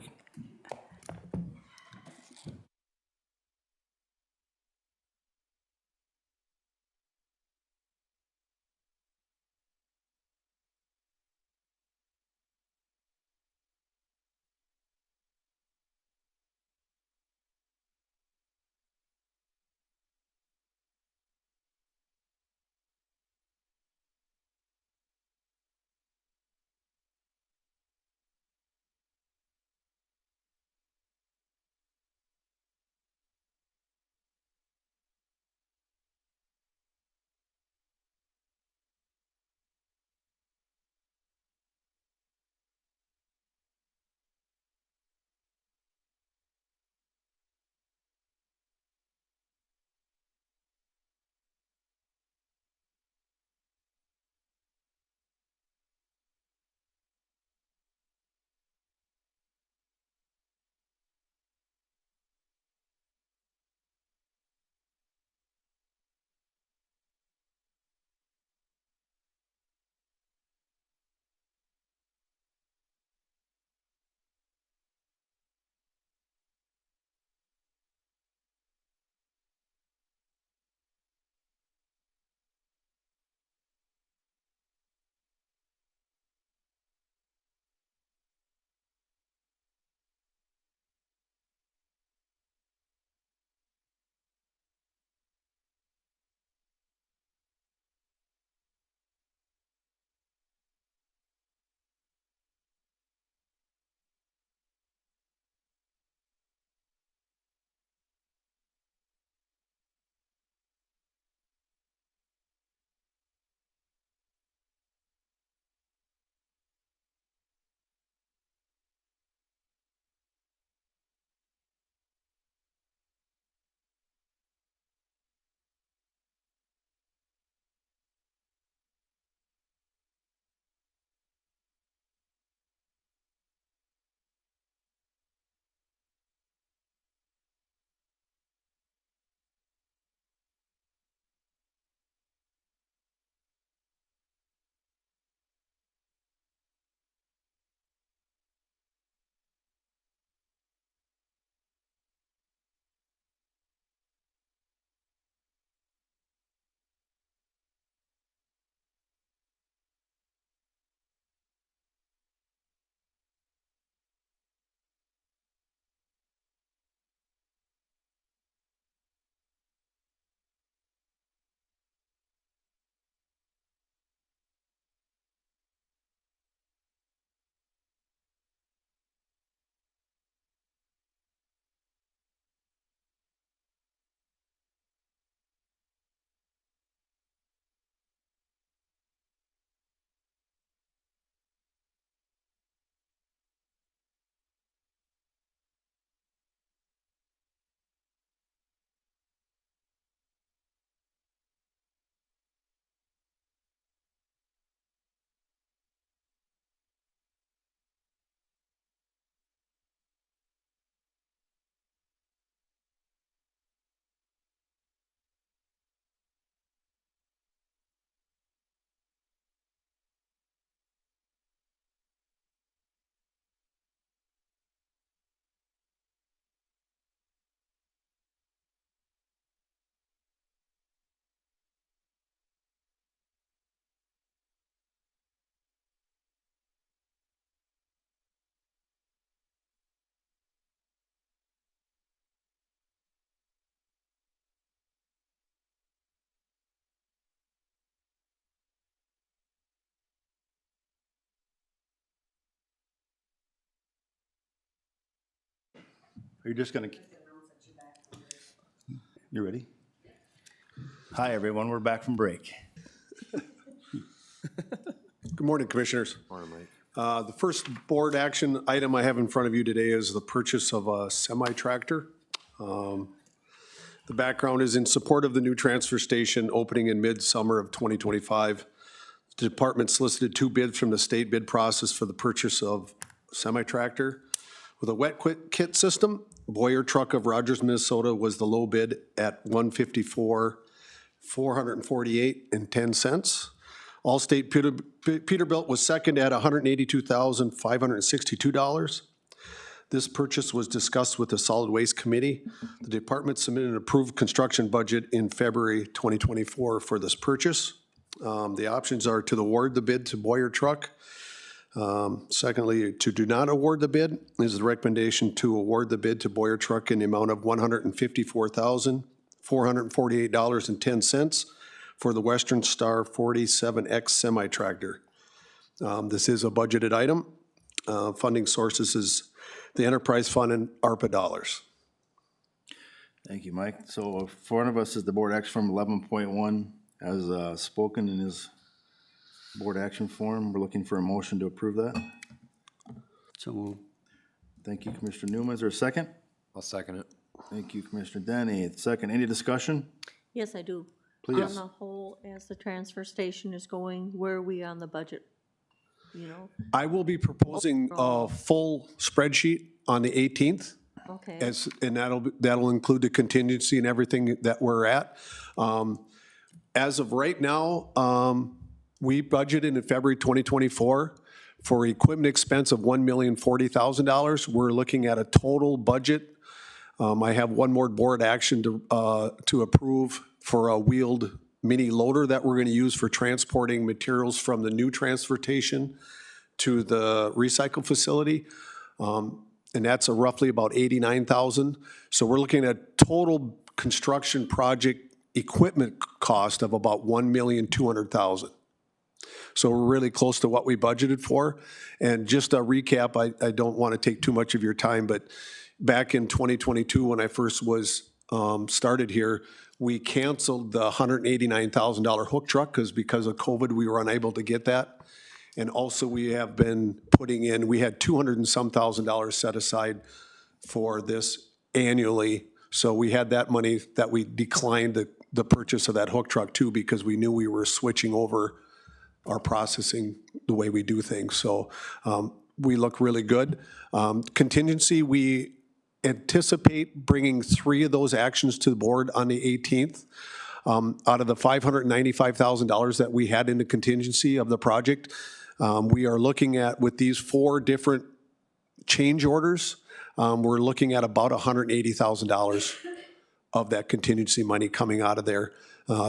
Are you just gonna? You ready? Hi, everyone. We're back from break. Good morning, Commissioners. Morning, Mike. The first board action item I have in front of you today is the purchase of a semi-tractor. The background is in support of the new transfer station opening in midsummer of 2025. The department solicited 2 bids from the state bid process for the purchase of semi-tractor with a wet kit system. Boyer Truck of Rogers, Minnesota was the low bid at $154,448.10. Allstate Peterbilt was second at $182,562. This purchase was discussed with the Solid Waste Committee. The department submitted an approved construction budget in February 2024 for this purchase. The options are to award the bid to Boyer Truck. Secondly, to do not award the bid is the recommendation to award the bid to Boyer Truck in the amount of $154,448.10 for the Western Star 47X semi-tractor. This is a budgeted item. Funding sources is the enterprise fund and ARPA dollars. Thank you, Mike. So in front of us is the board action form 11.1 as spoken in his board action form. We're looking for a motion to approve that. So moved. Thank you, Commissioner Newman. Is there a second? I'll second it. Thank you, Commissioner Denny. Second, any discussion? Yes, I do. Please. On the whole, as the transfer station is going, where are we on the budget? You know, I will be proposing a full spreadsheet on the 18th. okay. And that'll include the contingency and everything that we're at. As of right now, we budgeted in February 2024 for equipment expense of $1,040,000. We're looking at a total budget. I have one more board action to approve for a wheeled mini loader that we're going to use for transporting materials from the new transportation to the recycle facility. And that's roughly about $89,000. So we're looking at total construction project equipment cost of about $1,200,000. So we're really close to what we budgeted for. And just a recap, I don't want to take too much of your time, but back in 2022, when I first was started here, we canceled the $189,000 hook truck because of COVID, we were unable to get that. And also we have been putting in, we had $200 and some thousand set aside for this annually. So we had that money that we declined the purchase of that hook truck too, because we knew we were switching over our processing, the way we do things. So we look really good. Contingency, we anticipate bringing 3 of those actions to the board on the 18th. Out of the $595,000 that we had in the contingency of the project, we are looking at, with these 4 different change orders, we're looking at about $180,000 of that contingency money coming out of there.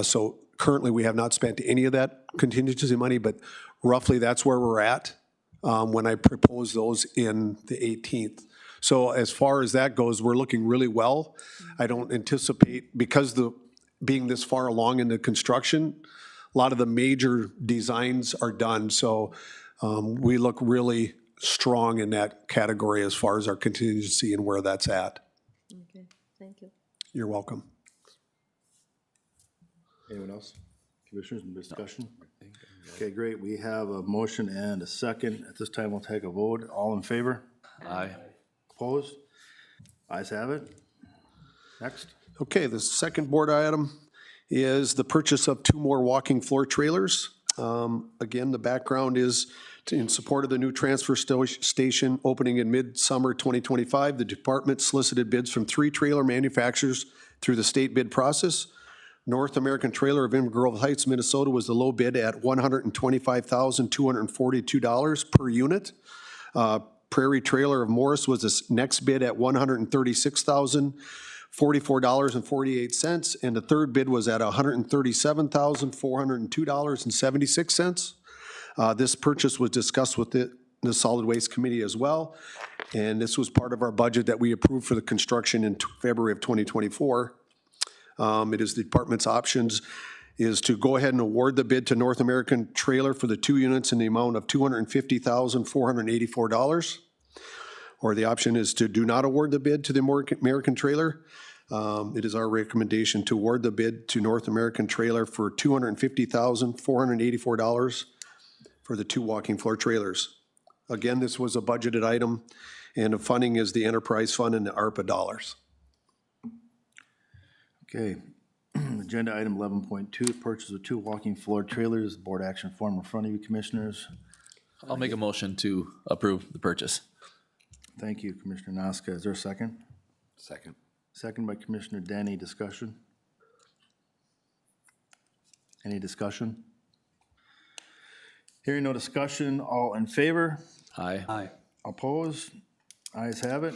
So currently, we have not spent any of that contingency money, but roughly that's where we're at when I propose those in the 18th. So as far as that goes, we're looking really well. I don't anticipate, because being this far along in the construction, a lot of the major designs are done. So we look really strong in that category as far as our contingency and where that's at. Okay, thank you. You're welcome. Anyone else? Commissioners, in discussion? Okay, great. We have a motion and a second. At this time, we'll take a vote. All in favor? Aye. Opposed? Ayes have it. Next. Okay, the second board item is the purchase of 2 more walking floor trailers. Again, the background is in support of the new transfer station opening in midsummer 2025. The department solicited bids from 3 trailer manufacturers through the state bid process. North American Trailer of Inver Grove Heights, Minnesota was the low bid at $125,242 per unit. Prairie Trailer of Morris was the next bid at $136,044.48, and the third bid was at $137,402.76. This purchase was discussed with the Solid Waste Committee as well, and this was part of our budget that we approved for the construction in February of 2024. It is the department's options is to go ahead and award the bid to North American Trailer for the 2 units in the amount of $250,484. Or the option is to do not award the bid to the American Trailer. It is our recommendation to award the bid to North American Trailer for $250,484 for the 2 walking floor trailers. Again, this was a budgeted item, and the funding is the enterprise fund and the ARPA dollars. Okay. Agenda item 11.2, purchase of 2 walking floor trailers, board action form in front of you, commissioners. I'll make a motion to approve the purchase. Thank you, Commissioner Noska. Is there a second? Second. Second by Commissioner Denny. Discussion? Any discussion? Hearing no discussion, all in favor? Aye. Aye. Opposed? Ayes have it.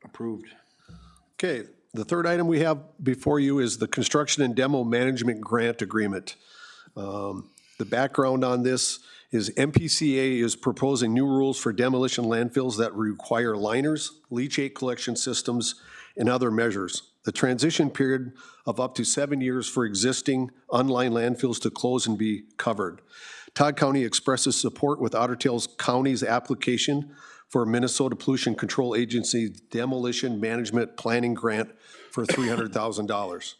Approved. Okay, the third item we have before you is the Construction and Demo Management Grant Agreement. The background on this is MPCA is proposing new rules for demolition landfills that require liners, leachate collection systems, and other measures. The transition period of up to 7 years for existing unlined landfills to close and be covered. Todd County expresses support with Otter Tails County's application for Minnesota Pollution Control Agency's Demolition Management Planning Grant for $300,000.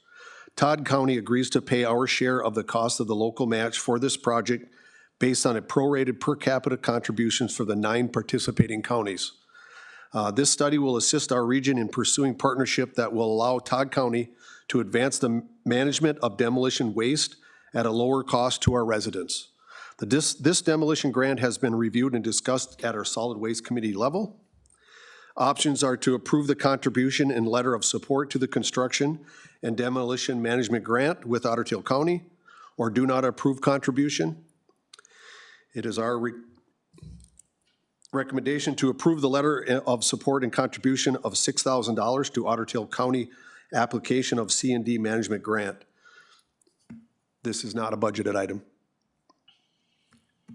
Todd County agrees to pay our share of the cost of the local match for this project based on a prorated per capita contributions for the 9 participating counties. This study will assist our region in pursuing partnership that will allow Todd County to advance the management of demolition waste at a lower cost to our residents. This demolition grant has been reviewed and discussed at our Solid Waste Committee level. Options are to approve the contribution and letter of support to the construction and demolition management grant with Otter Tail County, or do not approve contribution. It is our recommendation to approve the letter of support and contribution of $6,000 to Otter Tail County application of C&D management grant. This is not a budgeted item.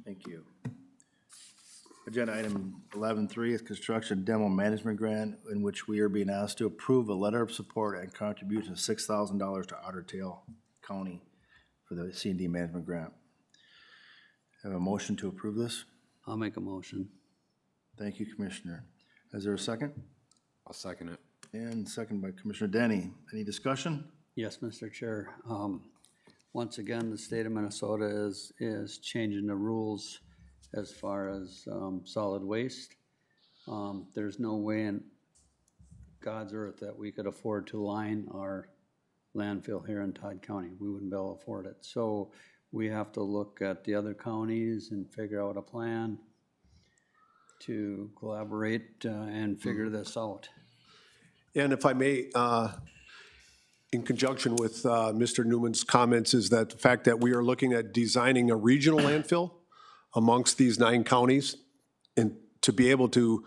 Thank you. Agenda item 11.3 is construction demo management grant, in which we are being asked to approve a letter of support and contribution of $6,000 to Otter Tail County for the C&D management grant. Have a motion to approve this? I'll make a motion. Thank you, Commissioner. Is there a second? I'll second it. And second by Commissioner Denny. Any discussion? Yes, Mr. Chair. Once again, the state of Minnesota is changing the rules as far as solid waste. There's no way in God's earth that we could afford to line our landfill here in Todd County. We wouldn't be able to afford it. So we have to look at the other counties and figure out a plan to collaborate and figure this out. And if I may, in conjunction with Mr. Newman's comments, is that the fact that we are looking at designing a regional landfill amongst these 9 counties, and to be able to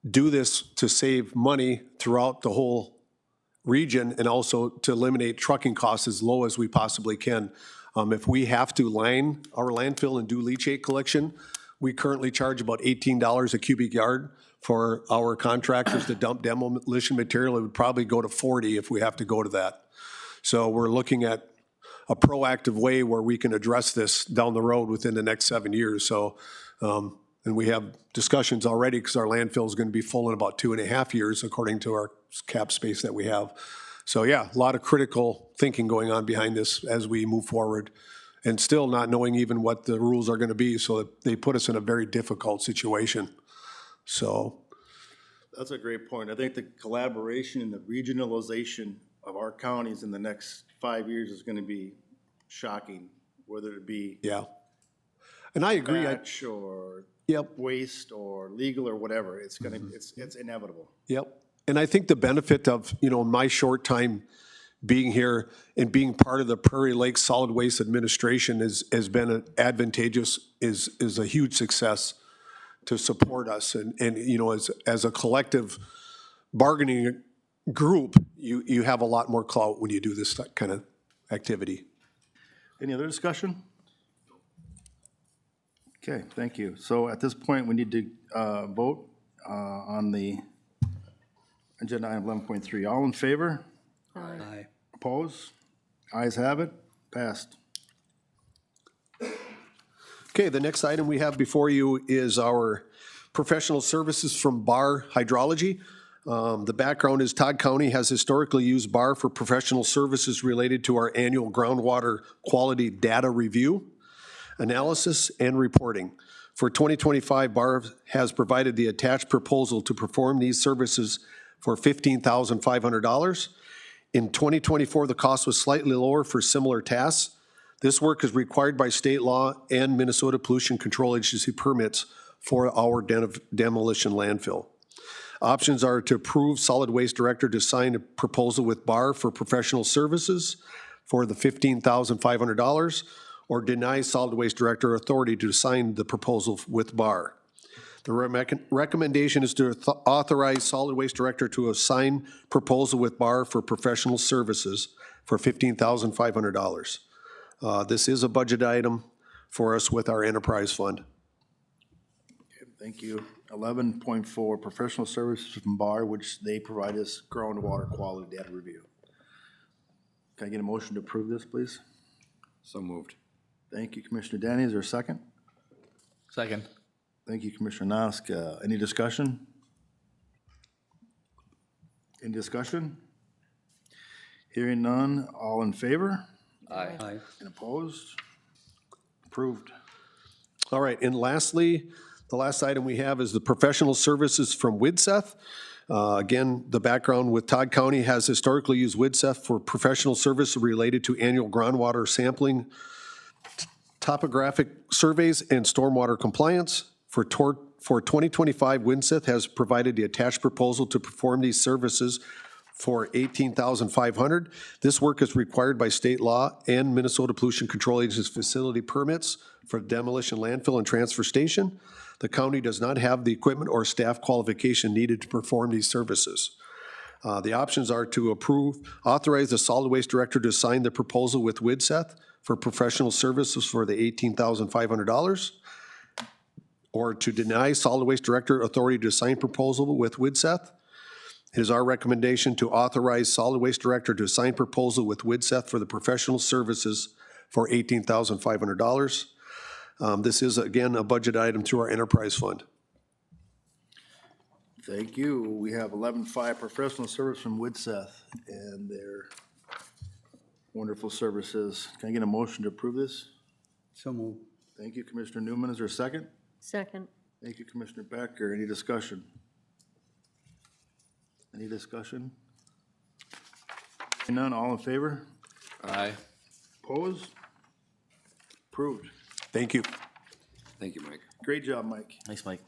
do this to save money throughout the whole region, and also to eliminate trucking costs as low as we possibly can. If we have to line our landfill and do leachate collection, we currently charge about $18 a cubic yard for our contractors to dump demolition material. It would probably go to 40 if we have to go to that. So we're looking at a proactive way where we can address this down the road within the next 7 years. So, and we have discussions already because our landfill is going to be full in about 2.5 years according to our cap space that we have. So yeah, a lot of critical thinking going on behind this as we move forward, and still not knowing even what the rules are going to be. So they put us in a very difficult situation. So. That's a great point. I think the collaboration and the regionalization of our counties in the next 5 years is going to be shocking, whether it be Yeah. And I agree. batch or Yep. waste or legal or whatever. It's going to, it's inevitable. Yep. And I think the benefit of, my short time being here and being part of the Prairie Lake Solid Waste Administration has been advantageous, is a huge success to support us. And as a collective bargaining group, you have a lot more clout when you do this kind of activity. Any other discussion? Okay, thank you. So at this point, we need to vote on the agenda item 11.3. All in favor? Aye. Opposed? Ayes have it. Passed. Okay, the next item we have before you is our professional services from BAR Hydrology. The background is Todd County has historically used BAR for professional services related to our annual groundwater quality data review, analysis, and reporting. For 2025, BAR has provided the attached proposal to perform these services for $15,500. In 2024, the cost was slightly lower for similar tasks. This work is required by state law and Minnesota Pollution Control Agency permits for our demolition landfill. Options are to approve solid waste director to sign a proposal with BAR for professional services for the $15,500, or deny solid waste director authority to sign the proposal with BAR. The recommendation is to authorize solid waste director to assign proposal with BAR for professional services for $15,500. This is a budget item for us with our enterprise fund. Thank you. 11.4, professional services from BAR, which they provide us groundwater quality data review. Can I get a motion to approve this, please? So moved. Thank you, Commissioner Danny. Is there a second? Second. Thank you, Commissioner Nosk. Any discussion? Any discussion? Hearing none, all in favor? Aye. And opposed? Approved. All right, and lastly, the last item we have is the professional services from WIDSEF. Again, the background with Todd County has historically used WIDSEF for professional services related to annual groundwater sampling, topographic surveys, and stormwater compliance. For 2025, WIDSEF has provided the attached proposal to perform these services for $18,500. This work is required by state law and Minnesota Pollution Control Agency's facility permits for demolition landfill and transfer station. The county does not have the equipment or staff qualification needed to perform these services. The options are to authorize the solid waste director to sign the proposal with WIDSEF for professional services for the $18,500, or to deny solid waste director authority to sign proposal with WIDSEF. It is our recommendation to authorize solid waste director to sign proposal with WIDSEF for the professional services for $18,500. This is, again, a budget item through our enterprise fund. Thank you. We have 11.5, professional service from WIDSEF and their wonderful services. Can I get a motion to approve this? So moved. Thank you, Commissioner Newman. Is there a second? Second. Thank you, Commissioner Becker. Any discussion? Any discussion? Hearing none, all in favor? Aye. Opposed? Approved. Thank you. Thank you, Mike. Great job, Mike. Thanks, Mike.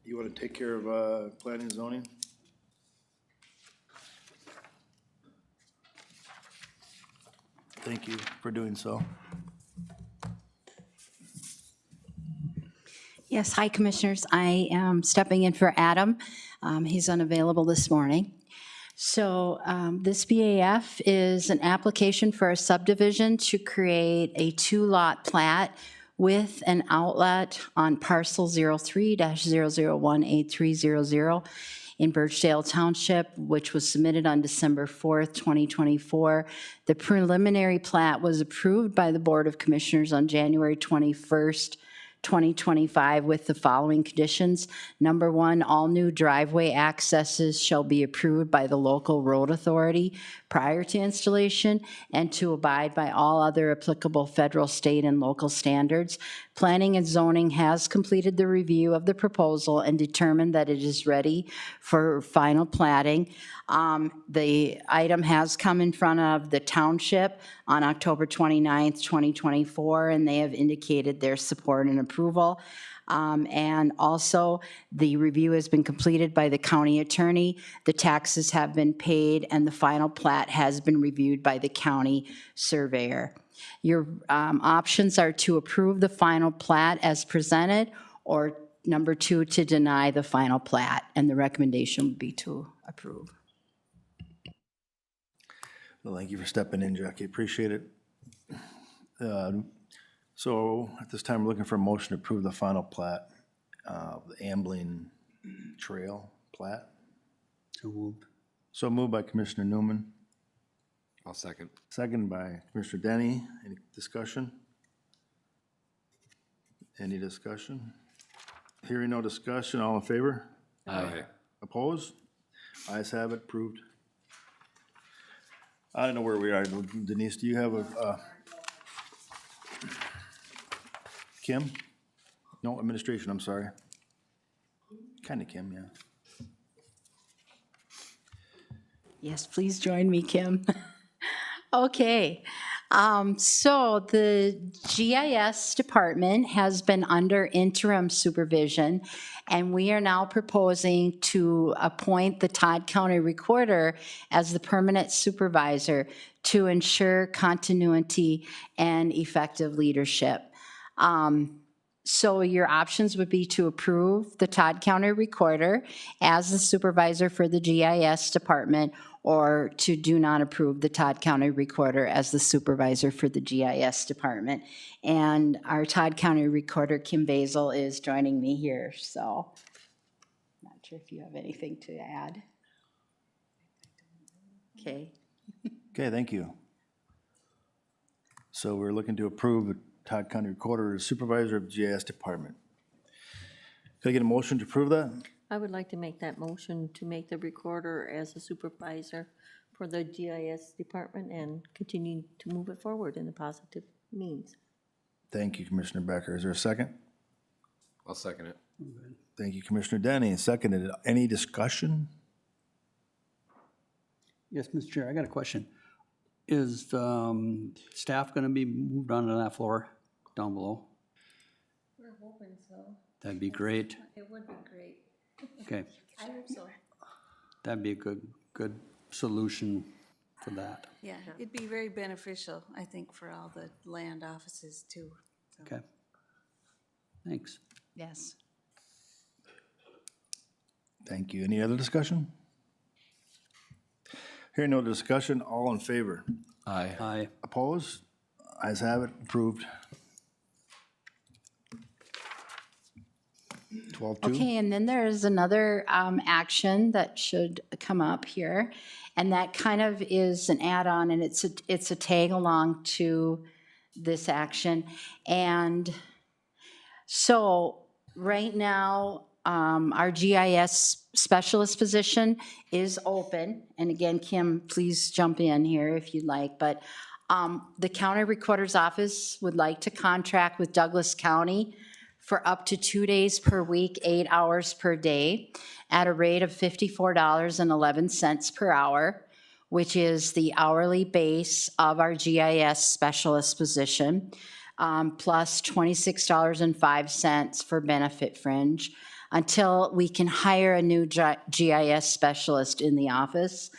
You want to take care of planning and zoning? Thank you for doing so. Yes, hi, Commissioners. I am stepping in for Adam. He's unavailable this morning. So this BAF is an application for a subdivision to create a two-lot plat with an outlet on parcel 03-0018300 in Birchdale Township, which was submitted on December 4th, 2024. The preliminary plat was approved by the Board of Commissioners on January 21st, 2025 with the following conditions. Number one, all new driveway accesses shall be approved by the local road authority prior to installation and to abide by all other applicable federal, state, and local standards. Planning and zoning has completed the review of the proposal and determined that it is ready for final platting. The item has come in front of the township on October 29th, 2024, and they have indicated their support and approval. And also, the review has been completed by the county attorney, the taxes have been paid, and the final plat has been reviewed by the county surveyor. Your options are to approve the final plat as presented, or number two, to deny the final plat, and the recommendation would be to approve. Well, thank you for stepping in, Jackie. Appreciate it. So at this time, we're looking for a motion to approve the final plat, the Ambling Trail plat. So moved. So moved by Commissioner Newman, I'll second. second by Commissioner Denny. Any discussion? Any discussion? Hearing no discussion, all in favor? Aye. Opposed? Ayes have it, approved. I don't know where we are. Denise, do you have a, Kim? No, administration, I'm sorry. Kind of Kim, yeah. Yes, please join me, Kim. Okay, so the GIS department has been under interim supervision, and we are now proposing to appoint the Todd County Recorder as the permanent supervisor to ensure continuity and effective leadership. So your options would be to approve the Todd County Recorder as the supervisor for the GIS department, or to do not approve the Todd County Recorder as the supervisor for the GIS department. And our Todd County Recorder, Kim Basil, is joining me here, so not sure if you have anything to add. Okay. Okay, thank you. So we're looking to approve the Todd County Recorder as supervisor of GIS department. Can I get a motion to approve that? I would like to make that motion to make the recorder as a supervisor for the GIS department and continue to move it forward in a positive means. Thank you, Commissioner Becker. Is there a second? I'll second it. Thank you, Commissioner Denny. Seconded. Any discussion? Yes, Mr. Chair, I got a question. Is staff going to be moved onto that floor down below? We're hoping so. That'd be great. It would be great. Okay, I hope so. that'd be a good solution for that. Yeah, it'd be very beneficial, I think, for all the land offices too. So. Okay. Thanks. Yes. Thank you. Any other discussion? Hearing no discussion, all in favor? Aye. Aye. Opposed? Ayes have it, approved. 12-2. Okay, and then there's another action that should come up here, and that kind of is an add-on, and it's a tag along to this action. And so right now, our GIS specialist position is open, and again, Kim, please jump in here if you'd like, but the county recorder's office would like to contract with Douglas County for up to 2 days per week, 8 hours per day, at a rate of $54.11 per hour, which is the hourly base of our GIS specialist position, plus $26.05 for benefit fringe, until we can hire a new GIS specialist in the office.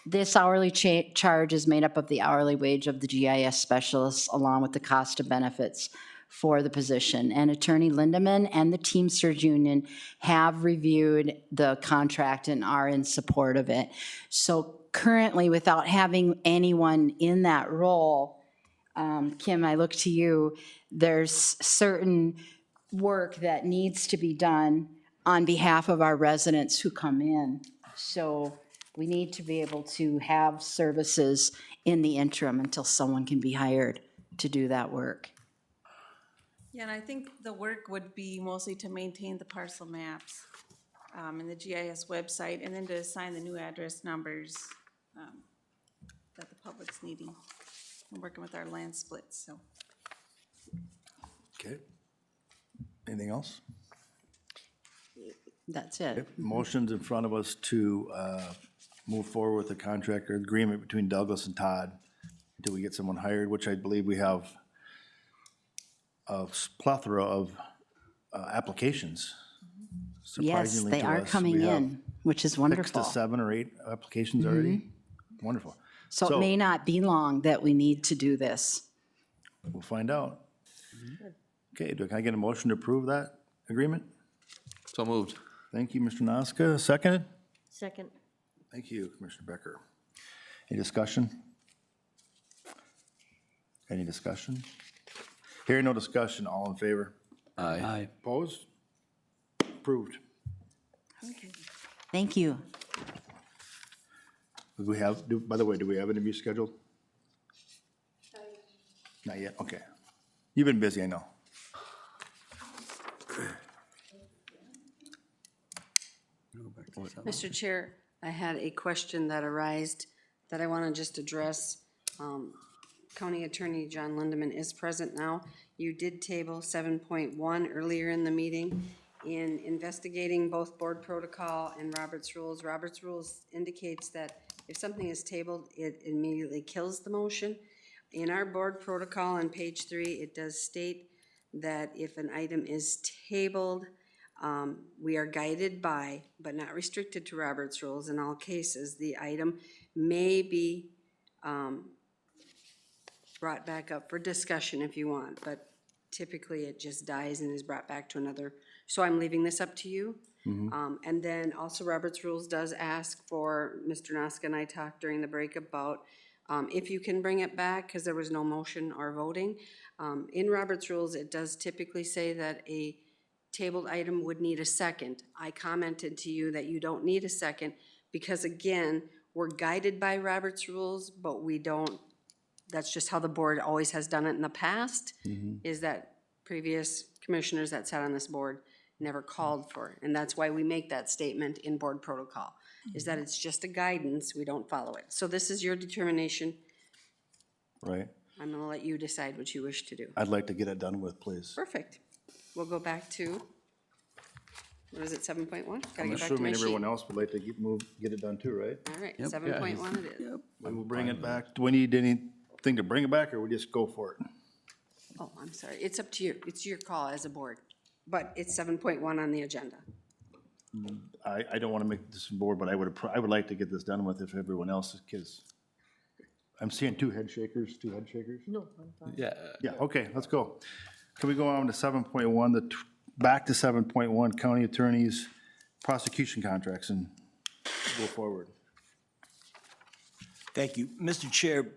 This hourly charge is made up of the hourly wage of the GIS specialists, along with the cost of benefits for the position. And Attorney Lindeman and the Teamsters Union have reviewed the contract and are in support of it. So currently, without having anyone in that role, Kim, I look to you, there's certain work that needs to be done on behalf of our residents who come in. So we need to be able to have services in the interim until someone can be hired to do that work. Yeah, and I think the work would be mostly to maintain the parcel maps and the GIS website, and then to assign the new address numbers that the public's needing. I'm working with our land splits, so. Okay. Anything else? That's it. Motion's in front of us to move forward with the contract or agreement between Douglas and Todd until we get someone hired, which I believe we have a plethora of applications. Yes, Surprisingly they to are us, coming we have in, which is 6 wonderful. to 7 or 8 applications already. Wonderful. So it may not be long that we need to do this. We'll find out. Okay, can I get a motion to approve that agreement? So moved. Thank you, Mr. Noska. Seconded? Second. Thank you, Commissioner Becker. Any discussion? Any discussion? Hearing no discussion, all in favor? Aye. Aye. Opposed? Approved. Thank you. Do we have, by the way, do we have an interview scheduled? Not yet, okay. You've been busy, I know. Mr. Chair, I had a question that arose that I want to just address. County Attorney John Lindeman is present now. You did table 7.1 earlier in the meeting, in investigating both board protocol and Robert's rules. Robert's rules indicates that if something is tabled, it immediately kills the motion. In our board protocol on page 3, it does state that if an item is tabled, we are guided by, but not restricted to Robert's rules in all cases. The item may be brought back up for discussion if you want, but typically it just dies and is brought back to another. So I'm leaving this up to you. And then also Robert's Rules does ask for, Mr. Noska and I talked during the break about if you can bring it back, because there was no motion or voting. In Robert's Rules, it does typically say that a tabled item would need a second. I commented to you that you don't need a second because, again, we're guided by Robert's Rules, but we don't, that's just how the board always has done it in the past, is that previous commissioners that sat on this board never called for it. And that's why we make that statement in board protocol, is that it's just a guidance, we don't follow it. So this is your determination. Right? I'm gonna let you decide what you wish to do. I'd like to get it done with, please. Perfect. We'll go back to, what is it, 7.1? Gotta I'm get back to my assuming sheet. everyone else would like to get it done too, right? All right, Yep. 7.1 it is. We will bring it back. Do we need anything to bring it back, or we just go for it? Oh, I'm sorry, it's up to you, it's your call as a board, but it's 7.1 on the agenda. I don't want to make this board, but I would like to get this done with if everyone else is, because I'm seeing two head shakers. No, I'm fine. Yeah, Yeah, okay, let's go. Can we go on to 7.1, back to 7.1, county attorneys, prosecution contracts, and go forward? Thank you. Mr. Chair,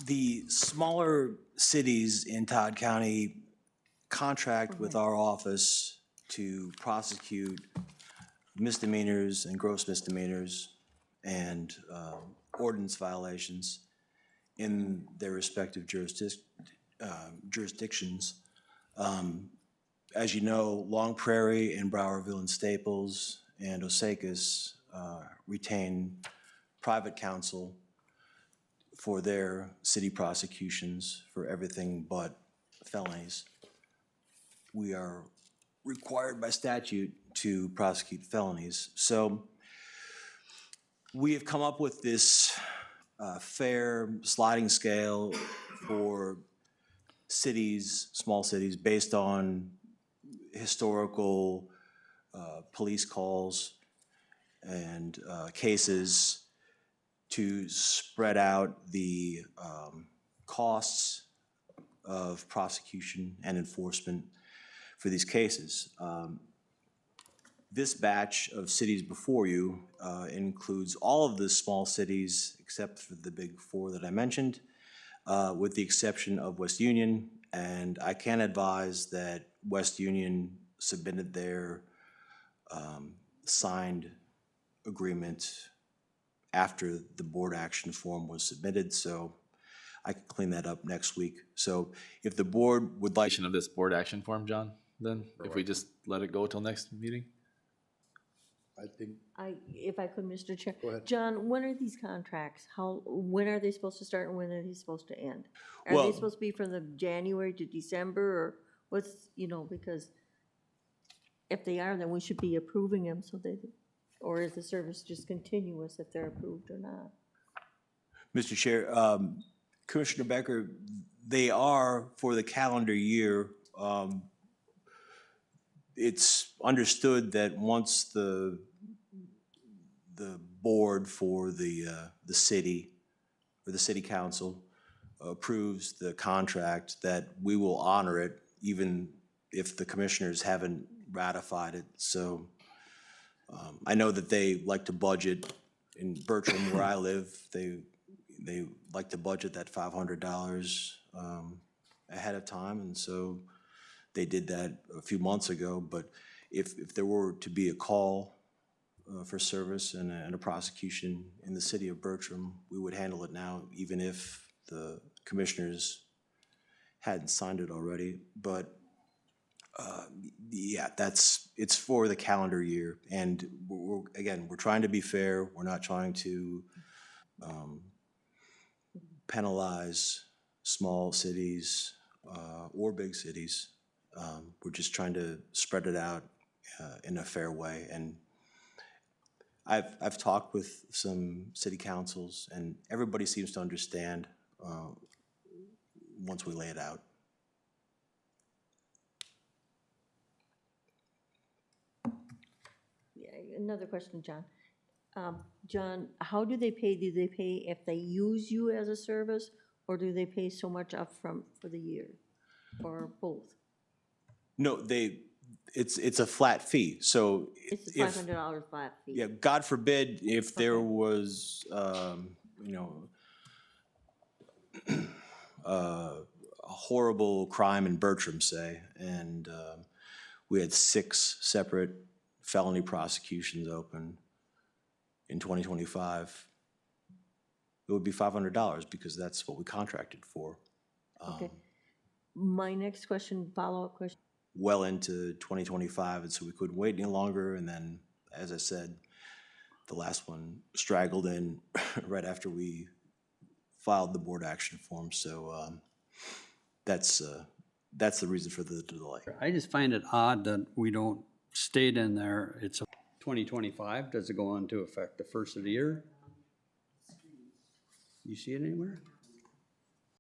the smaller cities in Todd County contract with our office to prosecute misdemeanors and gross misdemeanors and ordinance violations in their respective jurisdictions. As you know, Long Prairie and Browerville and Staples and Osakis retain private counsel for their city prosecutions for everything but felonies. We are required by statute to prosecute felonies. So we have come up with this fair sliding scale for cities, small cities, based on historical police calls and cases to spread out the costs of prosecution and enforcement for these cases. This batch of cities before you includes all of the small cities except for the big four that I mentioned, with the exception of West Union. And I can advise that West Union submitted their signed agreement after the board action form was submitted, so I can clean that up next week. So if the board would like. of this board action form, John, then, if we just let it go till next meeting? I think. If I could, Mr. Chair. Go ahead. John, when are these contracts? When are they supposed to start and when are they supposed to end? Are Well- they supposed to be from the January to December or what's, because if they are, then we should be approving them so they, or is the service just continuous if they're approved or not? Mr. Chair, Commissioner Becker, they are for the calendar year. It's understood that once the board for the city, or the city council approves the contract, that we will honor it even if the commissioners haven't ratified it. So I know that they like to budget in Bertram where I live, they like to budget that $500 ahead of time, and so they did that a few months ago. But if there were to be a call for service and a prosecution in the city of Bertram, we would handle it now, even if the commissioners hadn't signed it already. But yeah, it's for the calendar year, and we're trying to be fair. We're not trying to penalize small cities or big cities. We're just trying to spread it out in a fair way. And I've talked with some city councils, and everybody seems to understand once we lay it out. Yeah, another question, John. John, how do they pay? Do they pay if they use you as a service, or do they pay so much upfront for the year, or both? No, it's a flat fee, so It's a if, $500 flat fee. yeah, God forbid if there was, you know, a horrible crime in Bertram, say, and we had 6 separate felony prosecutions open in 2025, it would be $500 because that's what we contracted for. Okay. My next question, follow-up question. Well into 2025, and so we couldn't wait any longer, and then, as I said, the last one straggled in right after we filed the board action form, so that's the reason for the delay. I just find it odd that we don't state in there, it's a 2025, does it go into effect the first of the year? You see it anywhere?